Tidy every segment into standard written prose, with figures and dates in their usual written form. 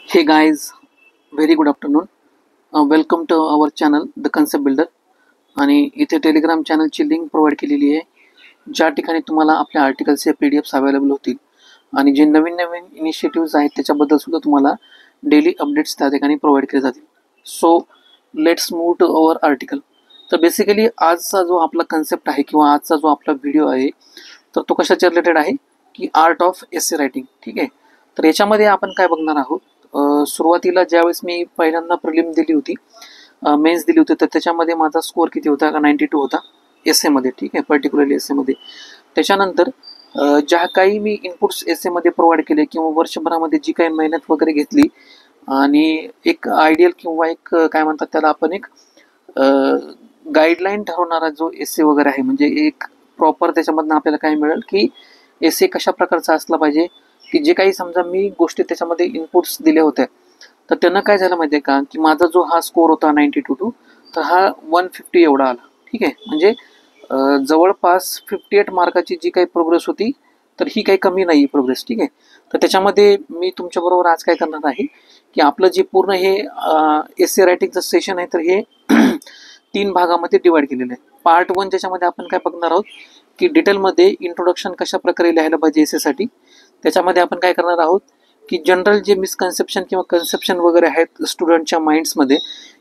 Hey guys, very good afternoon. Welcome to our channel The Concept Builder. आणि इथे Telegram चॅनलची link provide केलेली आहे, ज्या ठिकाणी तुम्हाला आपल्या आर्टिकल्सचे PDF अवेलेबल होतील आणि जे नवीन नवीन इनिशिएटिव्स आहेत त्याच्याबद्दल सुद्धा तुम्हाला डेली अपडेट्स त्या ठिकाणी प्रोव्हाइड केले जातील. So let's move to our article. तर बेसिकली आजचा जो आपला कन्सेप्ट आहे किंवा आजचा जो आपला व्हिडिओ आहे तर तो कशाच्या रिलेटेड आहे की आर्ट ऑफ एसे रायटिंग. ठीक आहे. तर याच्यामध्ये आपण काय बघणार आहोत, सुरुवातीला ज्यावेळेस मी पहिल्यांदा प्रिलिम दिली होती, मेन्स दिली होती, तर त्याच्यामध्ये माझा स्कोअर किती होता का 92 होता एसएमध्ये. ठीक आहे, पर्टिक्युलरली एसएमध्ये. त्याच्यानंतर ज्या काही मी इनपुट्स एसएमध्ये प्रोव्हाइड केले किंवा वर्षभरामध्ये जी काही मेहनत वगैरे घेतली आणि एक आयडियल किंवा एक काय म्हणतात त्याला आपण एक गाईडलाईन ठरवणारा जो एसे वगैरे आहे, म्हणजे एक प्रॉपर त्याच्यामधनं आपल्याला काय मिळेल की एसे कशा प्रकारचा असला पाहिजे, की जे काही समजा मी गोष्टी त्याच्यामध्ये इनपुट्स दिले होते तर त्यांना काय झालं माहिती आहे का की माझा जो हा स्कोअर होता 92 तर हा 150 एवढा आला. ठीक आहे, म्हणजे जवळपास 58 मार्काची जी काही प्रोग्रेस होती तर ही काही कमी नाही प्रोग्रेस. ठीक आहे, तर त्याच्यामध्ये मी तुमच्याबरोबर आज काय करणार आहे की आपलं जे पूर्ण हे एसे रायटिंगचं सेशन आहे तर हे 3 भागामध्ये डिवाइड केलेलं आहे. पार्ट 1 ज्याच्यामध्ये आपण काय बघणार आहोत की डिटेलमध्ये इंट्रोडक्शन कशा प्रकारे लिहायला पाहिजे एसेसाठी. त्याच्यामध्ये आपण काय करणार आहोत की जनरल जे मिसकन्सेप्शन किंवा कन्सेप्शन वगैरे आहेत स्टुडंटच्या माइंड्समध्ये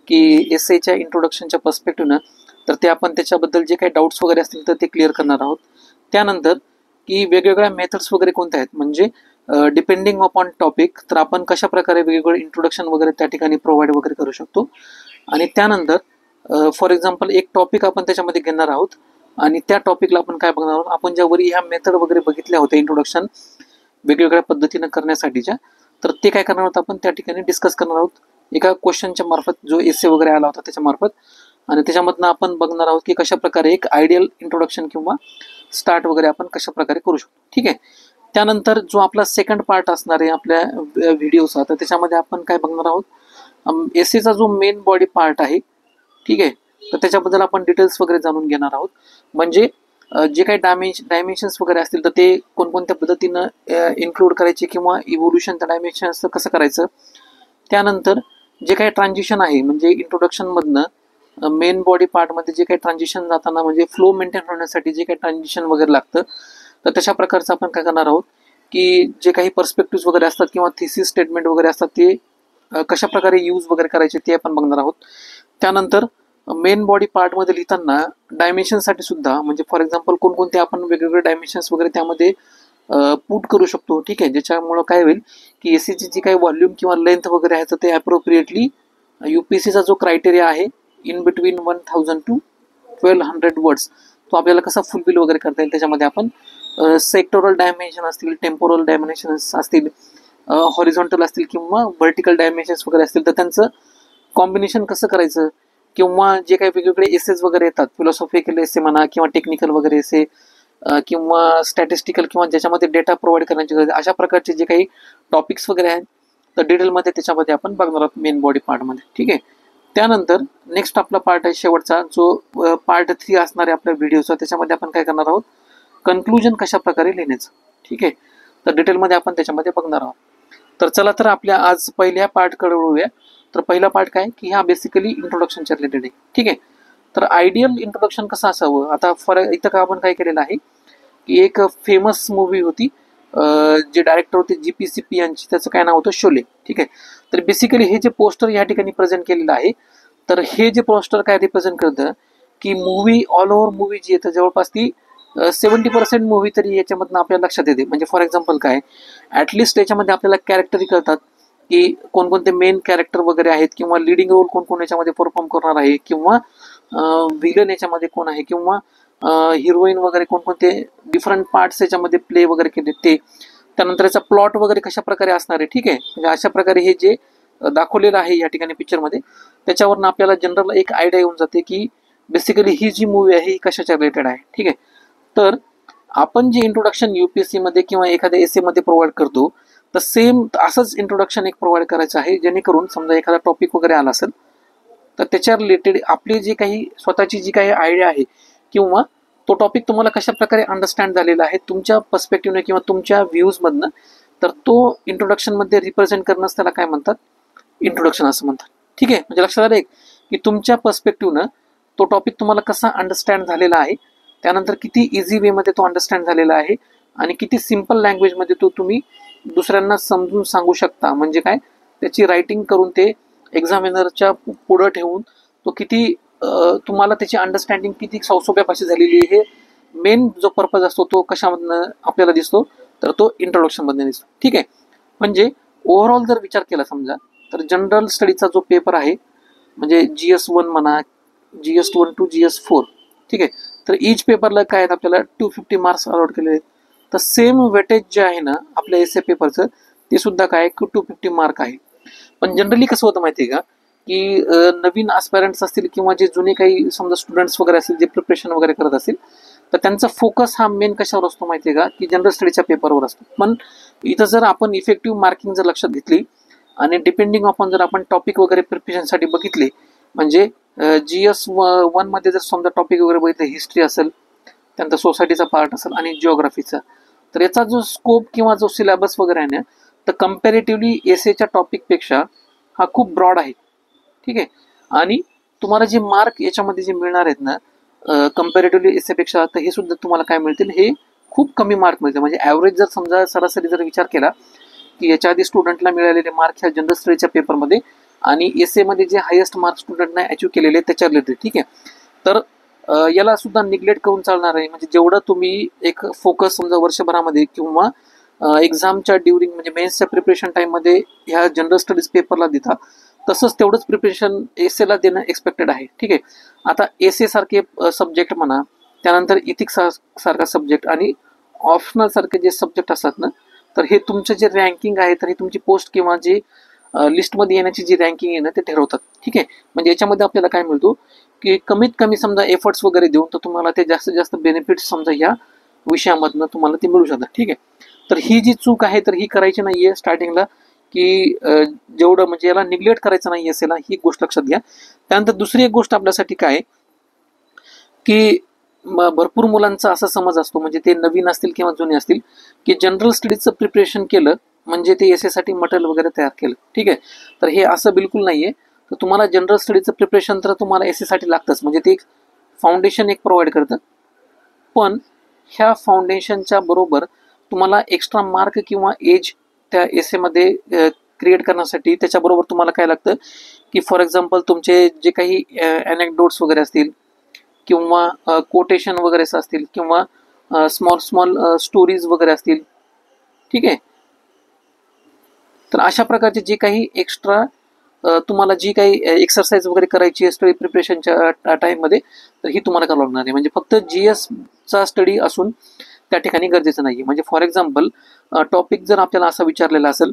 की एसेच्या इंट्रोडक्शनच्या पर्स्पेक्टिव्हनं, तर ते आपण त्याच्याबद्दल जे काही डाऊट्स वगैरे असतील तर ते क्लिअर करणार आहोत. त्यानंतर की वेगवेगळ्या मेथड्स वगैरे कोणत्या आहेत, म्हणजे डिपेंडिंग अपॉन टॉपिक तर आपण कशा प्रकारे वेगवेगळे इंट्रोडक्शन वगैरे त्या ठिकाणी प्रोव्हाइड वगैरे करू शकतो. आणि त्यानंतर फॉर एक्झाम्पल एक टॉपिक आपण त्याच्यामध्ये घेणार आहोत आणि त्या टॉपिकला आपण काय बघणार आहोत, आपण ज्यावरी ह्या मेथड वगैरे बघितल्या होत्या इंट्रोडक्शन वेगवेगळ्या पद्धतीनं करण्यासाठीच्या, तर ते काय करणार आहोत आपण त्या ठिकाणी डिस्कस करणार आहोत एका क्वेश्चनच्या मार्फत जो एसे वगैरे आला होता त्याच्या मार्फत. आणि त्याच्यामधनं आपण बघणार आहोत की कशा प्रकारे एक आयडियल इंट्रोडक्शन किंवा स्टार्ट वगैरे आपण कशा प्रकारे करू शकतो. ठीक आहे. त्यानंतर जो आपला सेकंड पार्ट असणार आहे आपल्या व्हिडिओचा, तर त्याच्यामध्ये आपण काय बघणार आहोत, एसेचा जो मेन बॉडी पार्ट आहे. ठीक आहे, तर त्याच्याबद्दल आपण डिटेल्स वगैरे जाणून घेणार आहोत, म्हणजे जे काही डायमेन्शन्स वगैरे असतील तर ते कोणकोणत्या पद्धतीनं इन्क्लूड करायचे किंवा इव्होल्युशन त्या डायमेन्शन्सचं कसं करायचं. त्यानंतर जे काही ट्रान्झिशन आहे, म्हणजे इंट्रोडक्शनमधनं मेन बॉडी पार्टमध्ये जे काही ट्रान्झिशन जाताना म्हणजे फ्लो मेंटेन होण्यासाठी जे काही ट्रान्झिशन वगैरे लागतं, तर तशा प्रकारचं आपण काय करणार आहोत की जे काही पर्स्पेक्टिव्ह वगैरे असतात किंवा थिसिस स्टेटमेंट वगैरे असतात ते कशा प्रकारे यूज वगैरे करायचे ते आपण बघणार आहोत. त्यानंतर मेन बॉडी पार्टमध्ये लिहिताना डायमेन्शनसाठी सुद्धा, म्हणजे फॉर एक्झाम्पल कोणकोणते आपण वेगवेगळे डायमेन्शन्स वगैरे त्यामध्ये पुट करू शकतो. ठीक आहे, ज्याच्यामुळं काय होईल की एसीची जी काही व्हॉल्यूम किंवा लेंथ वगैरे आहे तर ते अप्रोप्रिएटली UPSCचा जो क्रायटेरिया आहे इन बिटवीन 1000 to 1200 वर्ड्स तो आपल्याला कसा फुलफिल वगैरे करता येईल. त्याच्यामध्ये आपण सेक्टोरल डायमेन्शन असतील, टेम्पोरल डायमेन्शन्स असतील, हॉरिझॉन्टल असतील किंवा व्हर्टिकल डायमेन्शन्स वगैरे असतील तर त्यांचं कॉम्बिनेशन कसं करायचं, किंवा जे काही वेगवेगळे एसेस वगैरे येतात, फिलॉसॉफिकल एसे म्हणा किंवा टेक्निकल वगैरे एसे किंवा स्टॅटिस्टिकल किंवा ज्याच्यामध्ये डेटा प्रोव्हाइड करण्याची गरज, अशा प्रकारचे जे काही टॉपिक्स वगैरे आहेत तर डिटेलमध्ये त्याच्यामध्ये आपण बघणार आहोत मेन बॉडी पार्टमध्ये. ठीक आहे. त्यानंतर नेक्स्ट आपला पार्ट आहे शेवटचा जो पार्ट 3 असणार आहे आपल्या व्हिडिओचा. त्याच्यामध्ये आपण काय करणार आहोत, कन्क्लुजन कशा प्रकारे लिहिण्याचं. ठीक आहे, तर डिटेलमध्ये आपण त्याच्यामध्ये बघणार आहोत. तर चला तर आपल्या आज पहिल्या पार्टकडे वळूया. तर पहिला पार्ट काय की हा बेसिकली इंट्रोडक्शनच्या रिलेटेड आहे. ठीक आहे, तर आयडियल इंट्रोडक्शन कसं असावं. आता फॉर इथं का आपण काय केलेलं आहे की एक फेमस मूवी होती, जे डायरेक्टर होते GPCP यांची, त्याचं काय नाव होतं, शोले. ठीक आहे, तर बेसिकली हे जे पोस्टर या ठिकाणी प्रेझेंट केलेलं आहे तर हे जे पोस्टर काय रिप्रेझेंट करतं की मूवी ऑल ओव्हर मूवी जी आहे जवळपास ती 70% मूवी तरी याच्यामधनं आपल्याला लक्षात येते. म्हणजे फॉर एक्झाम्पल काय, ॲटलिस्ट याच्यामध्ये आपल्याला कॅरेक्टरी कळतात की कोणकोणते मेन कॅरेक्टर वगैरे आहेत किंवा लिडिंग रोल कोण कोण याच्यामध्ये परफॉर्म करणार आहे किंवा व्हिलन याच्यामध्ये कोण आहे किंवा हिरोईन वगैरे कोणकोणते डिफरंट पार्ट्स याच्यामध्ये प्ले वगैरे केले ते. त्यानंतर याचा प्लॉट वगैरे कशा प्रकारे असणार आहे. ठीक आहे, म्हणजे अशा प्रकारे हे जे दाखवलेलं आहे या ठिकाणी पिक्चरमध्ये त्याच्यावरनं आपल्याला जनरल एक आयडिया येऊन जाते की बेसिकली ही जी मूवी आहे ही कशाच्या रिलेटेड आहे. ठीक आहे, तर आपण जे इंट्रोडक्शन UPSC मध्ये किंवा एखाद्या एसेमध्ये प्रोव्हाइड करतो तर सेम असंच इंट्रोडक्शन एक प्रोव्हाइड करायचं आहे, जेणेकरून समजा एखादा टॉपिक वगैरे आला असेल तर त्याच्या रिलेटेड आपली जी काही स्वतःची जी काही आयडिया आहे किंवा तो टॉपिक तुम्हाला कशा प्रकारे अंडरस्टँड झालेला आहे तुमच्या पर्स्पेक्टिव्हने किंवा तुमच्या व्ह्यूजमधनं तर तो इंट्रोडक्शनमध्ये रिप्रेझेंट करणंच त्याला काय म्हणतात, इंट्रोडक्शन असं म्हणतात. ठीक आहे, म्हणजे लक्षात आलं एक की तुमच्या पर्स्पेक्टिव्हनं तो टॉपिक तुम्हाला कसा अंडरस्टँड झालेला आहे, त्यानंतर किती इझी वेमध्ये तो अंडरस्टँड झालेला आहे आणि किती सिम्पल लँग्वेजमध्ये तो तुम्ही दुसऱ्यांना समजून सांगू शकता. म्हणजे काय, त्याची रायटिंग करून ते एक्झामिनरच्या पुढं ठेवून तो किती तुम्हाला त्याची अंडरस्टँडिंग किती सोप्या भाषेत झालेली आहे, हे मेन जो पर्पज असतो तो कशामधनं आपल्याला दिसतो, तर तो इंट्रोडक्शनमधनं दिसतो. ठीक आहे, म्हणजे ओव्हरऑल जर विचार केला समजा तर जनरल स्टडीचा जो पेपर आहे म्हणजे GS1 म्हणा, GS1 to GS4, ठीक आहे, तर ईच पेपरला काय आहेत आपल्याला 250 मार्क्स अलॉट केलेले आहेत. तर सेम वेटेज जे आहे ना आपल्या एसए पेपरचं ते सुद्धा काय 250 मार्क आहे. पण जनरली कसं होतं माहिती आहे का की नवीन ॲस्पायरंट्स असतील किंवा जे जुने काही समजा स्टुडंट्स वगैरे असतील जे प्रिपरेशन वगैरे करत असतील तर त्यांचा फोकस हा मेन कशावर असतो माहिती आहे का की जनरल स्टडीच्या पेपरवर असतो. पण इथं जर आपण इफेक्टिव्ह मार्किंग जर लक्षात घेतली आणि डिपेंडिंग ऑन जर आपण टॉपिक वगैरे प्रिपरेशनसाठी बघितले म्हणजे GS1 मध्ये जर समजा टॉपिक वगैरे बघितले हिस्ट्री असेल, त्यानंतर सोसायटीचा पार्ट असेल आणि जिओग्राफीचा, तर याचा जो स्कोप किंवा जो सिलेबस वगैरे आहे ना तर कम्पॅरेटिव्हली एसएच्या टॉपिकपेक्षा हा खूप ब्रॉड आहे. ठीक आहे, आणि तुम्हाला जे मार्क याच्यामध्ये जे मिळणार आहेत ना कम्पॅरेटिव्हली एसएपेक्षा, तर हे सुद्धा तुम्हाला काय मिळतील, हे खूप कमी मार्क मिळतील. म्हणजे ॲव्हरेज जर समजा सरासरी जर विचार केला की याच्या आधी स्टुडंटला मिळालेले मार्क ह्या जनरल स्टडीच्या पेपरमध्ये आणि एसएमध्ये जे हायेस्ट मार्क स्टुडंटने अचीव्ह केलेले त्याच्या रिलेटेड. ठीक आहे, तर याला सुद्धा निग्लेक्ट करून चालणार आहे. म्हणजे जेवढं तुम्ही एक फोकस समजा वर्षभरामध्ये किंवा एक्झामच्या ड्युरिंग म्हणजे मेन्सच्या प्रिपरेशन टाईममध्ये ह्या जनरल स्टडीज पेपरला देता तसंच तेवढंच प्रिपरेशन एसएला देणं एक्सपेक्टेड आहे. ठीक आहे, आता एसए सारखे सब्जेक्ट म्हणा, त्यानंतर इथिक्स सारखा सब्जेक्ट आणि ऑप्शनल सारखे जे सब्जेक्ट असतात ना तर हे तुमचं जे रँकिंग आहे तर हे तुमची पोस्ट किंवा जे लिस्टमध्ये येण्याची जी रँकिंग आहे ना ते ठरवतात. ठीक आहे, म्हणजे याच्यामध्ये आपल्याला काय मिळतो की कमीत कमी समजा एफर्ट्स वगैरे देऊन तर तुम्हाला ते जास्तीत जास्त बेनिफिट्स समजा ह्या विषयामधनं तुम्हाला ते मिळू शकतात. ठीक आहे, तर ही जी चूक आहे तर ही करायची नाहीये स्टार्टिंगला की जेवढं म्हणजे याला निग्लेक्ट करायचं नाही एसएला, ही गोष्ट लक्षात घ्या. त्यानंतर दुसरी एक गोष्ट आपल्यासाठी काय की भरपूर मुलांचा असा समज असतो म्हणजे ते नवीन असतील किंवा जुने असतील की जनरल स्टडीजचं प्रिपरेशन केलं म्हणजे ते एसएसाठी मटेरियल वगैरे तयार केलं. ठीक आहे, तर हे असं बिलकुल नाहीये. तर तुम्हाला जनरल स्टडीजचं प्रिपरेशन तर तुम्हाला एसएसाठी लागतंच, म्हणजे ते एक फाउंडेशन एक प्रोव्हाइड करतं. पण ह्या फाउंडेशनच्या बरोबर तुम्हाला एक्स्ट्रा मार्क किंवा एज त्या एसएमध्ये क्रिएट करण्यासाठी त्याच्याबरोबर तुम्हाला काय लागतं की फॉर एक्झाम्पल तुमचे जे काही अनेक्डोट्स वगैरे असतील किंवा कोटेशन वगैरे असतील किंवा स्मॉल स्टोरीज वगैरे असतील. ठीक आहे, तर अशा प्रकारचे जे काही एक्स्ट्रा तुम्हाला जी काही एक्सरसाइज वगैरे करायची आहे स्टडी प्रिपरेशनच्या टाईममध्ये तर ही तुम्हाला करावं लागणार आहे. म्हणजे फक्त GSचा स्टडी असून त्या ठिकाणी गरजेचं नाही आहे. म्हणजे फॉर एक्झाम्पल टॉपिक जर आपल्याला असा विचारलेला असेल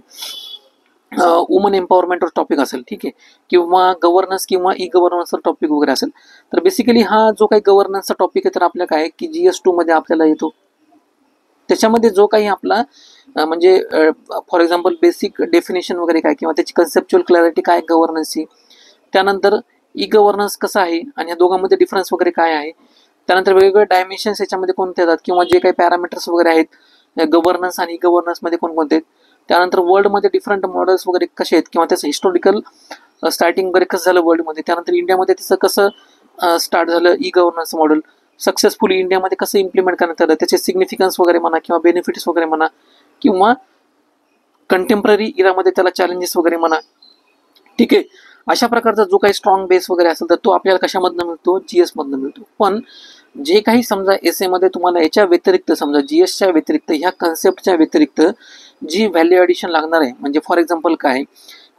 वुमन एम्पॉवरमेंटवर टॉपिक असेल, ठीक आहे, किंवा गव्हर्नन्स किंवा ई गव्हर्नन्सचा टॉपिक वगैरे असेल तर बेसिकली हा जो काही गव्हर्नन्सचा टॉपिक आहे तर आपल्या काय की GS2 मध्ये आपल्याला येतो. त्याच्यामध्ये जो काही आपला म्हणजे फॉर एक्झाम्पल बेसिक डेफिनेशन वगैरे काय किंवा त्याची कन्सेप्च्युअल क्लॅरिटी काय गव्हर्नन्सची, त्यानंतर ई गव्हर्नन्स कसं आहे आणि या दोघांमध्ये डिफरन्स वगैरे काय आहे, त्यानंतर वेगवेगळे डायमेन्शन्स याच्यामध्ये कोणते येतात किंवा जे काही पॅरामीटर्स वगैरे आहेत गव्हर्नन्स आणि ई गव्हर्नन्समध्ये कोणकोणते आहेत, त्यानंतर वर्ल्डमध्ये डिफरंट मॉडेल्स वगैरे कसे आहेत किंवा त्याचं हिस्टॉरिकल स्टार्टिंग वगैरे कसं झालं वर्ल्डमध्ये, त्यानंतर इंडियामध्ये त्याचं कसं स्टार्ट झालं ई गव्हर्नन्स मॉडेल सक्सेसफुली इंडियामध्ये कसं इम्प्लिमेंट करण्यात आलं, त्याचे सिग्निफिकन्स वगैरे म्हणा किंवा बेनिफिट्स वगैरे म्हणा किंवा कंटेम्पररी इरामध्ये त्याला चॅलेंजेस वगैरे म्हणा. ठीक आहे, अशा प्रकारचा जो काही स्ट्रॉंग बेस वगैरे असेल तर तो आपल्याला कशामधनं मिळतो, GSमधनं मिळतो. पण जे काही समजा एसएमध्ये तुम्हाला याच्या व्यतिरिक्त समजा GSच्या व्यतिरिक्त ह्या कन्सेप्टच्या व्यतिरिक्त जी व्हॅल्यू ॲडिशन लागणार आहे म्हणजे फॉर एक्झाम्पल काय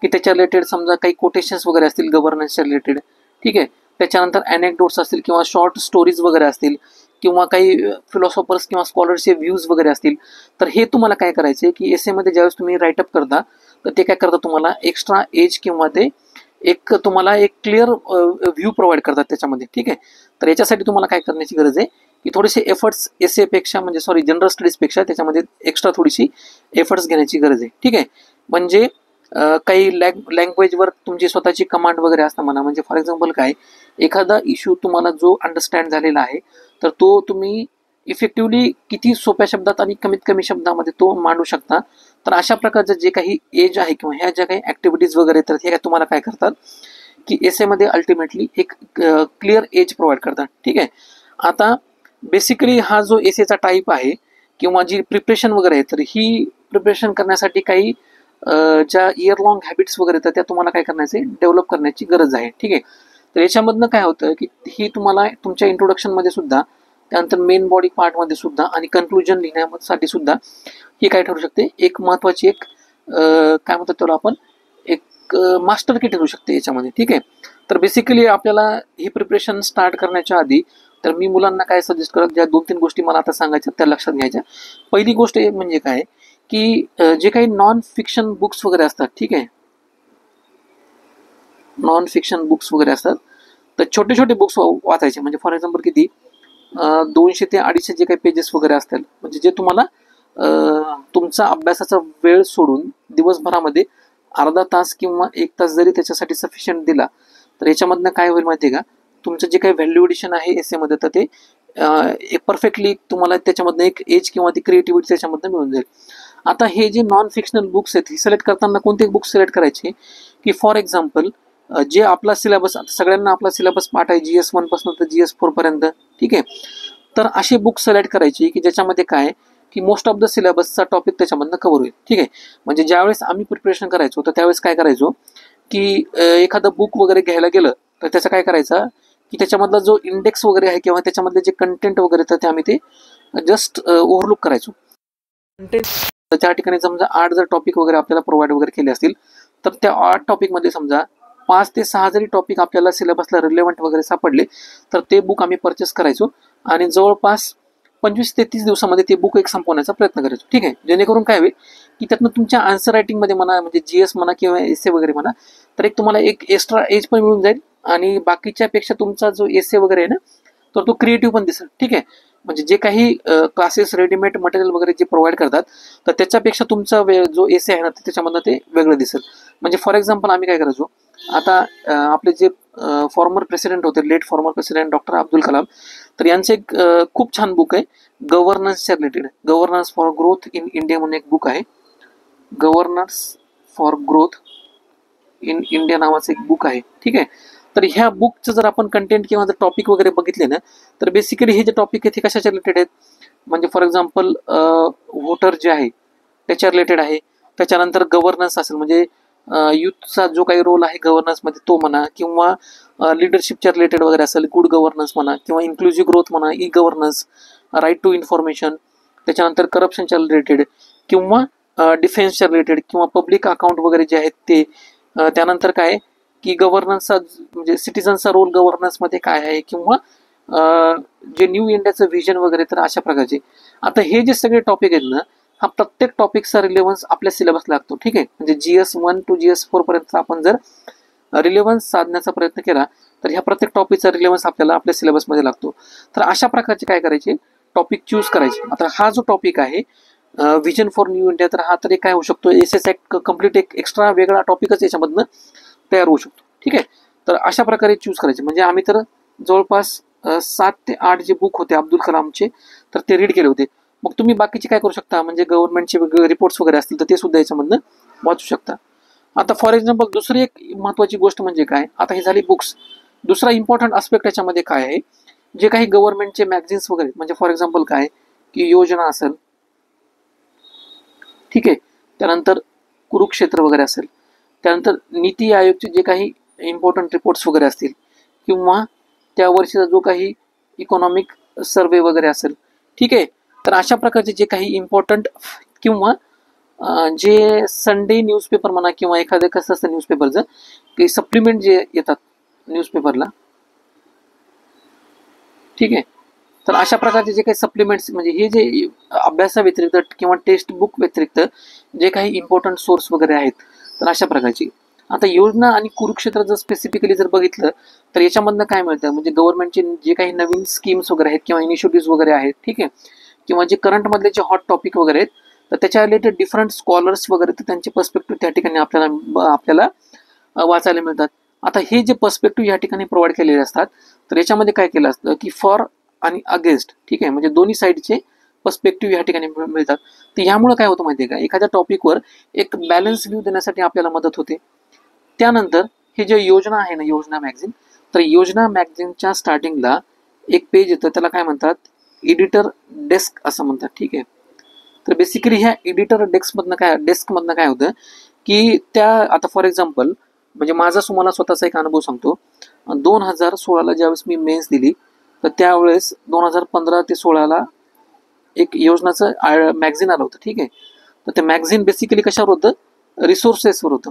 की त्याच्या रिलेटेड समजा काही कोटेशन्स वगैरे असतील गव्हर्नन्सच्या रिलेटेड. ठीक आहे, त्याच्यानंतर अनेक्डोट्स असतील किंवा शॉर्ट स्टोरीज वगैरे असतील किंवा काही फिलॉसॉफर्स किंवा स्कॉलर्सचे व्ह्यूज वगैरे असतील तर हे तुम्हाला काय करायचे की एसएमध्ये ज्यावेळेस तुम्ही राईटअप करता तर ते काय करता तुम्हाला एक्स्ट्रा एज किंवा ते एक तुम्हाला एक क्लिअर व्ह्यू प्रोव्हाइड करतात त्याच्यामध्ये. ठीक आहे, तर याच्यासाठी तुम्हाला काय करण्याची गरज आहे की थोडेसे एफर्ट्स एसएपेक्षा म्हणजे सॉरी जनरल स्टडीजपेक्षा त्याच्यामध्ये एक्स्ट्रा थोडीशी एफर्ट्स घेण्याची गरज आहे. ठीक आहे, म्हणजे काही लँग्वेजवर तुमची स्वतःची कमांड वगैरे असतं म्हणा. म्हणजे फॉर एक्झाम्पल काय एखादा इश्यू तुम्हाला जो अंडरस्टँड झालेला आहे तर तो तुम्ही इफेक्टिव्हली किती सोप्या शब्दात आणि कमीत कमी शब्दामध्ये तो मांडू शकता तर अशा प्रकारचं जे काही एज आहे किंवा ह्या ज्या काही ऍक्टिव्हिटीज वगैरे तर हे तुम्हाला काय करतात की एसे मध्ये अल्टिमेटली एक क्लिअर एज प्रोव्हाइड करतात. ठीक आहे. आता बेसिकली हा जो एसेचा टाईप आहे किंवा जी प्रिपरेशन वगैरे आहे तर ही प्रिपरेशन करण्यासाठी काही ज्या इयर लॉंग हॅबिट्स वगैरे तर त्या तुम्हाला काय करण्याचे डेव्हलप करण्याची गरज आहे. ठीक आहे. तर याच्यामधनं काय होतं की ही तुम्हाला तुमच्या इंट्रोडक्शनमध्ये सुद्धा, त्यानंतर मेन बॉडी पार्टमध्ये सुद्धा आणि कन्क्लुजन लिहिण्यासाठी सुद्धा ही काय ठरू शकते, एक महत्वाची एक काय म्हणतात त्याला आपण एक मास्टर की ठरू शकते याच्यामध्ये. ठीक आहे. तर बेसिकली आपल्याला ही प्रिपरेशन स्टार्ट करण्याच्या आधी तर मी मुलांना काय सजेस्ट करत, ज्या 2-3 गोष्टी मला आता सांगायच्या त्या लक्षात घ्यायच्या. पहिली गोष्ट म्हणजे काय की जे काही नॉन फिक्शन बुक्स वगैरे असतात, ठीक आहे, नॉन फिक्शन बुक्स वगैरे असतात तर छोटे छोटे बुक्स वाचायचे. म्हणजे फॉर एक्झाम्पल किती 200 ते 250 जे काही पेजेस वगैरे असतील, म्हणजे जे तुम्हाला तुमचा अभ्यासाचा वेळ सोडून दिवसभरामध्ये अर्धा तास किंवा 1 तास जरी त्याच्यासाठी सफिशियंट दिला तर याच्यामधनं काय होईल माहिती आहे का, तुमचं जे काही व्हॅल्यू एडिशन आहे एसेमध्ये तर ते परफेक्टली तुम्हाला त्याच्यामधनं एक एज किंवा ती क्रिएटिव्हिटी त्याच्यामधनं मिळून जाईल. आता हे जे नॉन फिक्शनल बुक्स आहेत ही सिलेक्ट करताना कोणते बुक्स सिलेक्ट करायचे की फॉर एक्झाम्पल जे आपला सिलेबस, सगळ्यांना आपला सिलेबस पाठ आहे GS1 पासून तर GS4 पर्यंत. ठीक आहे. तर असे बुक सिलेक्ट करायचे की ज्याच्यामध्ये काय की मोस्ट ऑफ द सिलेबसचा टॉपिक त्याच्यामधनं कव्हर होईल. ठीक आहे. म्हणजे ज्यावेळेस आम्ही प्रिपरेशन करायचो तर त्यावेळेस काय करायचो की एखादं बुक वगैरे घ्यायला गेलं तर त्याचं काय करायचं की त्याच्यामधला जो इंडेक्स वगैरे आहे किंवा त्याच्यामधले जे कंटेंट वगैरे तर ते आम्ही ते जस्ट ओव्हरलुक करायचो. कंटेंट त्या ठिकाणी समजा 8 जर टॉपिक वगैरे आपल्याला प्रोव्हाइड वगैरे केले असतील तर त्या 8 टॉपिकमध्ये समजा 5 ते 6 जरी टॉपिक आपल्याला सिलेबसला रिलेव्हंट वगैरे सापडले तर ते बुक आम्ही परचेस करायचो आणि जवळपास 25 ते 30 दिवसामध्ये ते बुक एक संपवण्याचा प्रयत्न करायचो. ठीक आहे. जेणेकरून काय होईल की त्यातनं तुमच्या आन्सर रायटिंगमध्ये म्हणा, म्हणजे GS म्हणा किंवा एसे वगैरे म्हणा, तर एक तुम्हाला एक एक्स्ट्रा एज पण मिळून जाईल आणि बाकीच्या पेक्षा तुमचा जो एसे वगैरे आहे ना तर तो क्रिएटिव्ह पण दिसेल. ठीक आहे. म्हणजे जे काही क्लासेस रेडीमेड मटेरियल वगैरे जे प्रोव्हाइड करतात तर त्याच्यापेक्षा तुमचा जो एसे आहे ना त्याच्यामधनं ते वेगळं दिसेल. म्हणजे फॉर एक्झाम्पल आम्ही काय करायचो, आता आपले जे फॉर्मर प्रेसिडेंट होते, late former president doctor Abdul Kalam, तर यांचं एक खूप छान बुक आहे गव्हर्नन्सच्या related, governance for growth in India म्हणून एक बुक आहे. Governance for growth in India नावाचं एक बुक आहे. ठीक आहे. तर ह्या बुकचं जर आपण कंटेंट किंवा जर टॉपिक वगैरे बघितले ना तर बेसिकली हे जे टॉपिक आहे ते कशाच्या रिलेटेड आहेत, म्हणजे फॉर एक्झाम्पल व्होटर जे आहे त्याच्या रिलेटेड आहे. त्याच्यानंतर गव्हर्नन्स असेल म्हणजे युथचा जो काही रोल आहे गव्हर्नन्समध्ये तो म्हणा, किंवा लिडरशिपच्या रिलेटेड वगैरे असेल, गुड गव्हर्नन्स म्हणा, किंवा इन्क्लुझिव्ह ग्रोथ म्हणा, e governance, right to information, त्याच्यानंतर करप्शनच्या रिलेटेड, किंवा डिफेन्सच्या रिलेटेड, किंवा पब्लिक अकाउंट वगैरे जे आहेत ते. त्यानंतर काय की गव्हर्नन्सचा म्हणजे सिटिझनचा रोल गव्हर्नन्समध्ये काय आहे, किंवा जे न्यू इंडियाचं व्हिजन वगैरे, तर अशा प्रकारचे. आता हे जे सगळे टॉपिक आहेत ना हा प्रत्येक टॉपिकचा रिलेव्हन्स आपल्या सिलेबस लागतो. ठीक आहे. म्हणजे GS1 to GS4 पर्यंत आपण जर रिलेव्हन्स साधण्याचा प्रयत्न केला तर ह्या प्रत्येक टॉपिकचा रिलेव्हन्स आपल्याला आपल्या सिलेबसमध्ये लागतो. तर अशा प्रकारचे काय करायचे टॉपिक चूज करायचे. आता हा जो टॉपिक आहे व्हिजन फॉर न्यू इंडिया, तर हा तरी काय होऊ शकतो एसएस एक कम्प्लीट एक एक्स्ट्रा वेगळा टॉपिकच याच्यामधनं तयार होऊ शकतो. ठीक आहे. तर अशा प्रकारे चूज करायचे. म्हणजे आम्ही तर जवळपास 7 ते 8 जे बुक होते अब्दुल कलामचे तर ते रीड केले होते. मग तुम्ही बाकीचे काय करू शकता, म्हणजे गव्हर्नमेंटचे वेगवेगळे रिपोर्ट्स वगैरे असतील तर ते सुद्धा याच्यामधनं वाचू शकता. आता फॉर एक्झाम्पल दुसरी एक महत्वाची गोष्ट म्हणजे काय, आता हे झाली बुक्स. दुसरा इम्पॉर्टंट आस्पेक्ट याच्यामध्ये काय आहे, जे काही गव्हर्नमेंटचे मॅगझिन्स वगैरे, म्हणजे फॉर एक्झाम्पल काय की योजना असेल, ठीक आहे, त्यानंतर कुरुक्षेत्र वगैरे असेल, त्यानंतर नीती आयोगचे जे काही इम्पॉर्टंट रिपोर्ट्स वगैरे असतील, किंवा त्या वर्षीचा जो काही इकॉनॉमिक सर्वे वगैरे असेल. ठीक आहे. तर अशा प्रकारचे जे काही इम्पॉर्टंट, किंवा जे संडे न्यूजपेपर म्हणा, किंवा एखादं कसं असतं न्यूजपेपरचं की सप्लिमेंट जे येतात न्यूजपेपरला. ठीक आहे. तर अशा प्रकारचे जे काही सप्लिमेंट्स, म्हणजे हे जे अभ्यासाव्यतिरिक्त किंवा टेक्स्ट बुक व्यतिरिक्त जे काही इम्पॉर्टंट सोर्स वगैरे आहेत तर अशा प्रकारची. आता योजना आणि कुरुक्षेत्र जर स्पेसिफिकली जर बघितलं तर याच्यामधनं काय मिळतं, म्हणजे गव्हर्नमेंटचे जे काही नवीन स्कीम्स वगैरे आहेत किंवा इनिशिएटिव्ह वगैरे आहेत. ठीक आहे. किंवा जे करंटमधले जे हॉट टॉपिक वगैरे आहेत तर त्याच्या रिलेटेड डिफरंट स्कॉलर्स वगैरे तर त्यांचे पर्स्पेक्टिव्ह त्या ठिकाणी आपल्याला वाचायला मिळतात. आता हे जे पर्स्पेक्टिव्ह या ठिकाणी प्रोव्हाइड केलेले असतात तर याच्यामध्ये काय केलं असतं की फॉर आणि अगेन्स्ट. ठीक आहे. म्हणजे दोन्ही साईडचे पर्स्पेक्टिव्ह या ठिकाणी मिळतात. तर यामुळे काय होतं माहिती आहे का, एखाद्या टॉपिकवर एक बॅलन्स व्ह्यू देण्यासाठी आपल्याला मदत होते. त्यानंतर हे जे योजना आहे ना, योजना मॅगझिन, तर योजना मॅगझिनच्या स्टार्टिंगला एक पेज येतं, त्याला काय म्हणतात, एडिटर डेस्क असं म्हणतात. ठीक आहे. तर बेसिकली ह्या एडिटर डेस्कमधनं काय होतं की त्या, आता फॉर एक्झाम्पल म्हणजे माझा तुम्हाला स्वतःचा एक अनुभव सांगतो. 2016ला ज्यावेळेस मी मेन्स दिली, तर त्यावेळेस 2015 ते 16ला एक योजनाचं मॅगझिन आलं होतं. ठीक आहे. तर ते मॅगझिन बेसिकली कशावर होतं, रिसोर्सेसवर होतं.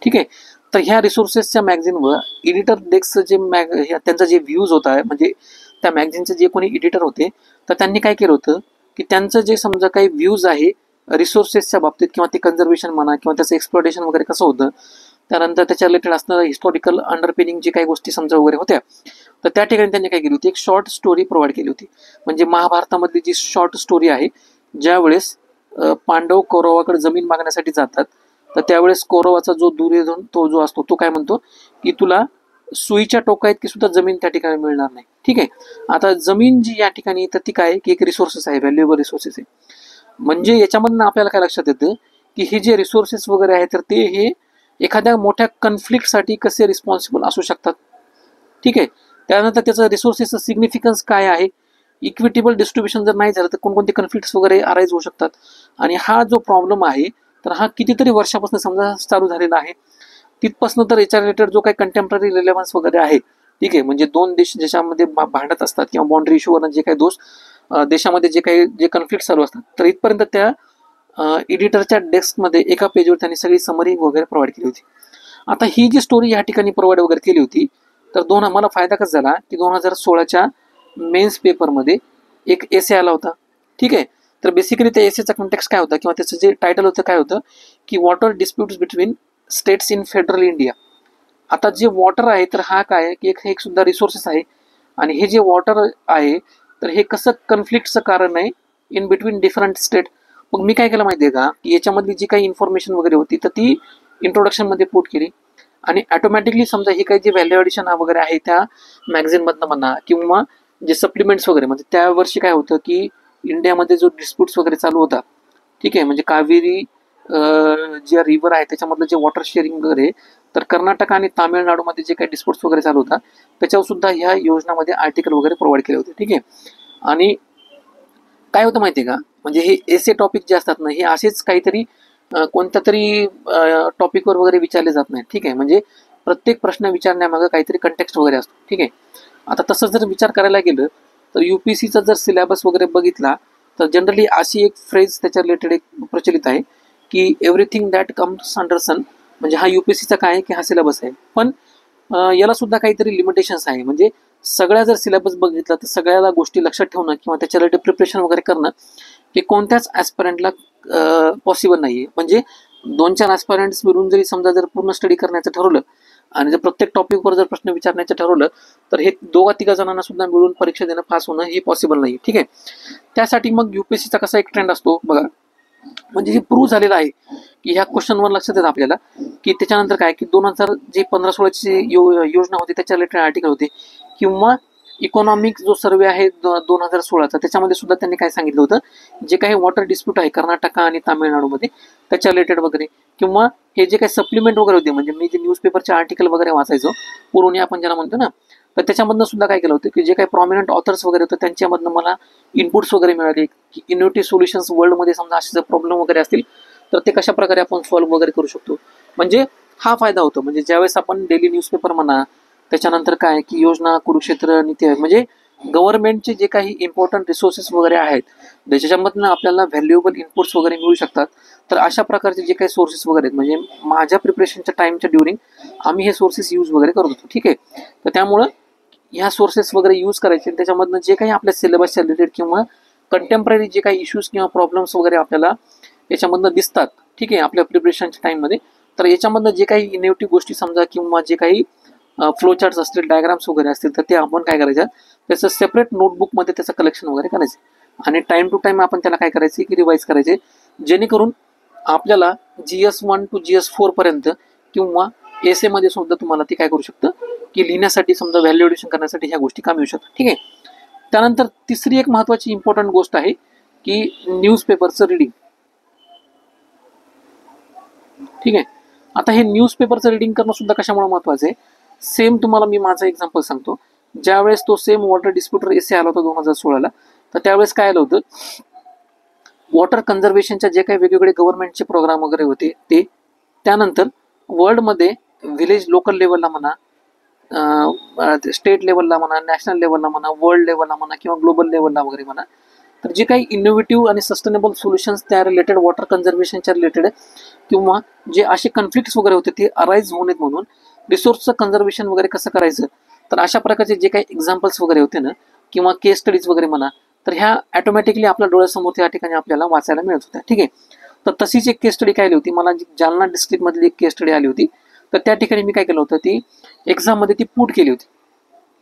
ठीक आहे. तर ह्या रिसोर्सेसच्या मॅगझिनवर एडिटर डेस्कचं जे त्यांचा जे व्ह्यूज होता, म्हणजे त्या मॅगझिनचे जे कोणी एडिटर होते, तर त्यांनी काय केलं होतं की त्यांचं जे समजा काही व्ह्यूज आहे रिसोर्सेसच्या बाबतीत, किंवा ते कन्झर्वेशन म्हणा, किंवा त्याचं एक्सप्लॉयटेशन वगैरे कसं होतं, त्यानंतर त्याच्या रिलेटेड असणारं हिस्टॉरिकल अंडरपिनिंग जे काही गोष्टी समजा वगैरे होत्या, तर त्या ठिकाणी त्यांनी काय केली होती, एक शॉर्ट स्टोरी प्रोव्हाइड केली होती. म्हणजे महाभारतामधली जी शॉर्ट स्टोरी आहे, ज्यावेळेस पांडव कौरवाकडे जमीन मागण्यासाठी जातात, तर त्यावेळेस कौरवाचा जो दुर्योधन तो जो असतो, तो काय म्हणतो की तुला सुईच्या टोका इतकी सुद्धा जमीन त्या ठिकाणी मिळणार नाही. ठीक आहे. आता जमीन जी या ठिकाणी, तर ती काय की एक रिसोर्सेस आहे, व्हॅल्युएबल रिसोर्सेस आहे. म्हणजे याच्यामधनं आपल्याला काय लक्षात येतं की हे जे रिसोर्सेस वगैरे आहे, तर ते हे एखाद्या मोठ्या कन्फ्लिक्टसाठी कसे रिस्पॉन्सिबल असू शकतात. ठीक आहे. त्यानंतर त्याचं रिसोर्सेसचं सिग्निफिकन्स काय आहे, इक्विटेबल डिस्ट्रीब्युशन जर नाही झालं तर कोणकोणते कन्फ्लिक्ट्स वगैरे अराईज होऊ शकतात. आणि हा जो प्रॉब्लेम आहे, तर हा कितीतरी वर्षापासून समजा चालू झालेला आहे. तिथपासून तर याच्या रिलेटेड जो काही कंटेम्पररी रिलेव्हन्स वगैरे आहे, ठीक आहे, म्हणजे दोन देश ज्याच्यामध्ये भांडत असतात, किंवा बाउंड्री इश्यूवरनं जे काही देशामध्ये जे कन्फ्लिक्ट चालू असतात, तर इथपर्यंत त्या एडिटरच्या डेस्कमध्ये एका पेजवर त्यांनी सगळी समरी वगैरे प्रोव्हाइड केली होती. आता ही जी स्टोरी या ठिकाणी प्रोव्हाइड वगैरे केली होती, तर मला फायदा कसा झाला की 2016च्या मेन्स पेपरमध्ये एक एसे आला होता. ठीक आहे. तर बेसिकली त्या एसेचा कॉन्टेक्स्ट काय होता, किंवा त्याचं जे टायटल होतं काय होतं की water disputes between states in federal India. आता जे वॉटर आहे, तर हा काय की एक सुद्धा रिसोर्सेस आहे, आणि हे जे वॉटर आहे, तर हे कसं कन्फ्लिक्टचं कारण आहे इन बिटवीन डिफरंट स्टेट. मग मी काय केलं माहिती आहे का, की याच्यामधली जी काही इन्फॉर्मेशन वगैरे होती, तर ती इंट्रोडक्शनमध्ये पुट केली, आणि ऑटोमॅटिकली समजा हे काही जे व्हॅल्यू ॲडिशन वगैरे आहे त्या मॅगझिनमधनं म्हणा, किंवा जे सप्लिमेंट्स वगैरे, म्हणजे त्या वर्षी काय होतं की इंडियामध्ये जो डिस्प्यूट्स वगैरे चालू होता, ठीक आहे, म्हणजे कावेरी जे रिव्हर आहे त्याच्यामधलं जे वॉटर शेअरिंग वगैरे, तर कर्नाटक आणि तामिळनाडूमध्ये जे काही डिस्प्यूट्स वगैरे चालू होता, त्याच्यावर सुद्धा ह्या योजनामध्ये आर्टिकल वगैरे प्रोव्हाइड केले होते. ठीक आहे. आणि काय होतं माहिती आहे का, म्हणजे हे एसे टॉपिक जे असतात ना, हे असेच काहीतरी कोणत्या तरी टॉपिकवर वगैरे विचारले जात नाही. ठीक आहे. म्हणजे प्रत्येक प्रश्न विचारण्यामागं काहीतरी कंटेक्स्ट वगैरे असतो. ठीक आहे. आता तसं जर विचार करायला गेलं, तर UPSCचा जर सिलेबस वगैरे बघितला, तर जनरली अशी एक फ्रेज त्याच्या रिलेटेड एक प्रचलित आहे की एव्हरीथिंग दॅट कम्स अंडर सन. म्हणजे हा UPSCचा काय आहे की हा सिलेबस आहे, पण याला सुद्धा काहीतरी लिमिटेशन्स आहे. म्हणजे सगळ्या जर सिलेबस बघितला, तर सगळ्या गोष्टी लक्षात ठेवणं किंवा त्याच्या रिलेटेड प्रिपरेशन वगैरे करणं हे कोणत्याच ॲस्पिरंटला पॉसिबल नाही आहे. म्हणजे 2-4 ॲस्पिरंट्स मिळून जरी समजा जर पूर्ण स्टडी करण्याचं ठरवलं, आणि जर प्रत्येक टॉपिकवर जर प्रश्न विचारण्याचं ठरवलं, तर हे 2-3 जणांना सुद्धा मिळून परीक्षा देणं, पास होणं हे पॉसिबल नाही. ठीक आहे. त्यासाठी मग UPSCचा कसा एक ट्रेंड असतो बघा, म्हणजे हे प्रूव्ह झालेलं आहे की ह्या क्वेश्चनवर लक्षात येतं आपल्याला की त्याच्यानंतर काय की 2015-16ची योजना होती, त्याच्या रिलेटेड आर्टिकल होते, किंवा इकॉनॉमिक जो सर्वे आहे 2016चा, त्याच्यामध्ये सुद्धा त्यांनी काय सांगितलं होतं, जे काही वॉटर डिस्प्यूट आहे कर्नाटक आणि तामिळनाडूमध्ये त्याच्या रिलेटेड वगैरे, किंवा हे जे काही सप्लिमेंट वगैरे होते, म्हणजे मी जे न्यूजपेपरचे आर्टिकल वगैरे वाचायचो, पुरवणी आपण ज्याला म्हणतो ना, तर त्याच्यामधनं सुद्धा काय केलं होतं की जे काही प्रॉमिनंट ऑथर्स वगैरे होतं, त्यांच्यामधनं मला इनपुट्स वगैरे मिळाले की इनोव्हेटिव्ह सोल्युशन्स वर्ल्डमध्ये समजा असे जर प्रॉब्लेम वगैरे असतील, तर ते कशा प्रकारे आपण सॉल्व्ह वगैरे करू शकतो. म्हणजे हा फायदा होतो. म्हणजे ज्यावेळेस आपण डेली न्यूजपेपर म्हणा, त्याच्यानंतर काय की योजना, कुरुक्षेत्र, नीती आयोग, म्हणजे गव्हर्नमेंटचे जे काही इम्पॉर्टंट रिसोर्सेस वगैरे आहेत, ज्याच्यामधनं आपल्याला व्हॅल्युएबल इनपुट्स वगैरे मिळू शकतात. तर अशा प्रकारचे जे काही सोर्सेस वगैरे आहेत, म्हणजे माझ्या प्रिपरेशनच्या टाईमच्या ड्युरिंग आम्ही हे सोर्सेस यूज वगैरे करत होतो. ठीक आहे. तर त्यामुळं ह्या सोर्सेस वगैरे यूज करायचे, त्याच्यामधनं जे काही आपल्या सिलेबसच्या रिलेटेड किंवा कंटेम्पररी जे काही इश्यूज किंवा प्रॉब्लेम्स वगैरे आपल्याला याच्यामधनं दिसतात, ठीक आहे, आपल्या प्रिपरेशनच्या टाईममध्ये, तर याच्यामधनं जे काही इनोव्हेटिव्ह गोष्टी समजा, किंवा जे काही फ्लो चार्ट्स असतील, डायग्राम्स वगैरे असतील, तर ते आपण काय करायचं, त्याचं सेपरेट नोटबुकमध्ये त्याचं कलेक्शन वगैरे करायचं, आणि टाईम टू टाईम आपण त्याला काय करायचे की रिवाईज करायचे, जेणेकरून आपल्याला GS1 to GS4 पर्यंत, किंवा एसेमध्ये सुद्धा तुम्हाला ते काय करू शकतं की लिहिण्यासाठी समजा व्हॅल्यू ॲडिशन करण्यासाठी ह्या गोष्टी कामी येऊ शकतात. ठीक आहे. त्यानंतर तिसरी एक महत्त्वाची इम्पॉर्टंट गोष्ट आहे की न्यूजपेपरचं रिडिंग. ठीक आहे. आता हे न्यूजपेपरचं रिडिंग करणं सुद्धा कशामुळे महत्त्वाचं आहे. सेम तुम्हाला मी माझं एक्झाम्पल सांगतो. ज्यावेळेस तो सेम वॉटर डिस्प्युटर एसे आला होता 2016ला, तर त्यावेळेस काय आलं होतं, वॉटर कन्झर्वेशनच्या जे काही वेगवेगळे गव्हर्नमेंटचे प्रोग्राम वगैरे होते ते, त्यानंतर वर्ल्डमध्ये व्हिलेज लोकल लेवलला म्हणा, स्टेट लेवलला म्हणा, नॅशनल लेवलला म्हणा, वर्ल्ड लेवलला म्हणा किंवा ग्लोबल लेवलला वगैरे म्हणा, तर जे काही इनोव्हेटिव्ह आणि सस्टेनेबल सोल्युशन्स त्या रिलेटेड वॉटर कन्झर्वेशनच्या रिलेटेड किंवा जे असे कन्फ्लिक्ट्स वगैरे होते ते अराईज होऊ नयेत म्हणून रिसोर्सचं कन्झर्वेशन वगैरे कसं करायचं, तर अशा प्रकारचे जे काही एक्झाम्पल्स वगैरे होते ना किंवा केस स्टडीज वगैरे म्हणा, तर ह्या ऑटोमॅटिकली आपल्या डोळ्यासमोर त्या ठिकाणी आपल्याला वाचायला मिळत होत्या. ठीक आहे. तर तशीच एक केस स्टडी काय आली होती, मला जालना डिस्ट्रिक्टमधली एक केस स्टडी आली होती. तर त्या ठिकाणी मी काय केलं होतं, ती एक्झाममध्ये ती पुट केली होती.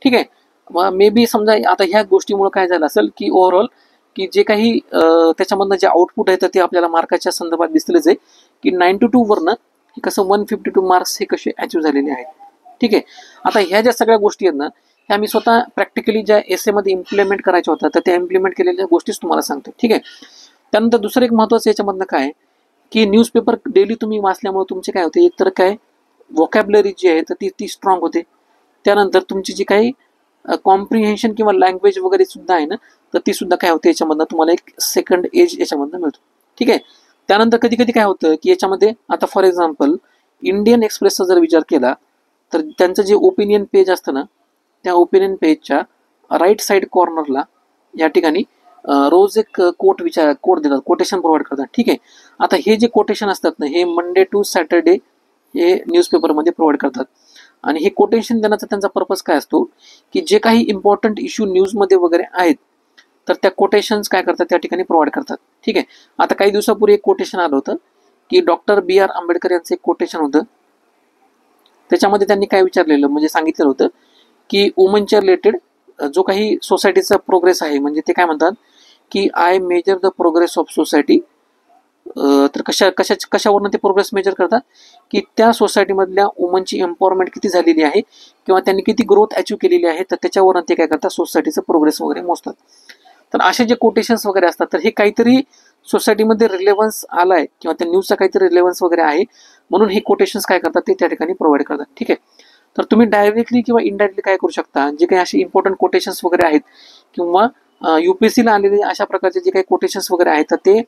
ठीक आहे. मग मे बी समजा आता ह्या गोष्टीमुळे काय झालं असेल की ओव्हरऑल की जे काही त्याच्यामधनं जे आउटपुट आहे तर ते आपल्याला मार्काच्या संदर्भात दिसलेच आहे की 92 वरनं हे कसं 152 मार्क्स हे कसे अचीव झालेले आहेत. ठीक आहे. आता ह्या ज्या सगळ्या गोष्टी आहेत ना, ह्या मी स्वतः प्रॅक्टिकली ज्या एसेमध्ये इम्प्लिमेंट करायच्या होत्या तर त्या इम्प्लिमेंट केलेल्या गोष्टीच तुम्हाला सांगतो. ठीक आहे. त्यानंतर दुसरं एक महत्त्वाचं याच्यामधनं काय की न्यूजपेपर डेली तुम्ही वाचल्यामुळे तुमचे काय होते, एक तर काय व्होकॅब्युलरी जी आहे तर ती स्ट्रॉंग होते. त्यानंतर तुमची जी काही कॉम्प्रिहेन्शन किंवा लँग्वेज वगैरे सुद्धा आहे ना, तर ती सुद्धा काय होते याच्यामधनं तुम्हाला एक सेकंड एज याच्यामधनं मिळतो. ठीक आहे. त्यानंतर कधी कधी काय होतं की याच्यामध्ये आता फॉर एक्झाम्पल इंडियन एक्सप्रेसचा जर विचार केला तर त्यांचं जे ओपिनियन पेज असतं ना, त्या ओपिनियन पेजच्या राईट साईड कॉर्नरला या ठिकाणी रोज एक कोट देतात, कोटेशन प्रोव्हाइड करतात. ठीक आहे. आता हे जे कोटेशन असतात ना, हे मंडे टू सॅटर्डे हे न्यूजपेपरमध्ये प्रोव्हाइड करतात. आणि हे कोटेशन देण्याचा त्यांचा पर्पज काय असतो की जे काही इम्पॉर्टंट इश्यू न्यूजमध्ये वगैरे आहेत तर त्या कोटेशन्स काय करतात त्या ठिकाणी प्रोव्हाइड करतात. ठीक आहे. आता काही दिवसापूर्वी एक कोटेशन आलं होतं की डॉक्टर B.R. आंबेडकर यांचं एक कोटेशन होतं. त्याच्यामध्ये त्यांनी काय विचारलेलं म्हणजे सांगितलेलं होतं की वुमनच्या रिलेटेड जो काही सोसायटीचा प्रोग्रेस आहे, म्हणजे ते काय म्हणतात की I measure the progress of society. तर कशावरनं ते प्रोग्रेस मेजर करतात की त्या सोसायटीमधल्या वुमनची एम्पॉवरमेंट किती झालेली आहे किंवा त्यांनी किती ग्रोथ अचीव केलेली आहे, तर त्याच्यावरून ते काय करतात सोसायटीचं प्रोग्रेस वगैरे मोजतात. तर असे जे कोटेशन्स वगैरे असतात तर हे काहीतरी सोसायटीमध्ये रिलेव्हन्स आलाय किंवा त्या न्यूजचा काहीतरी रिलेव्हन्स वगैरे आहे म्हणून हे कोटेशन्स काय करतात ते त्या ठिकाणी प्रोव्हाइड करतात. ठीक आहे. तर तुम्ही डायरेक्टली किंवा इनडायरेक्टली काय करू शकता, जे काही असे इम्पॉर्टंट कोटेशन्स वगैरे आहेत किंवा UPSCला आलेले अशा प्रकारचे जे काही कोटेशन्स वगैरे आहेत तर ते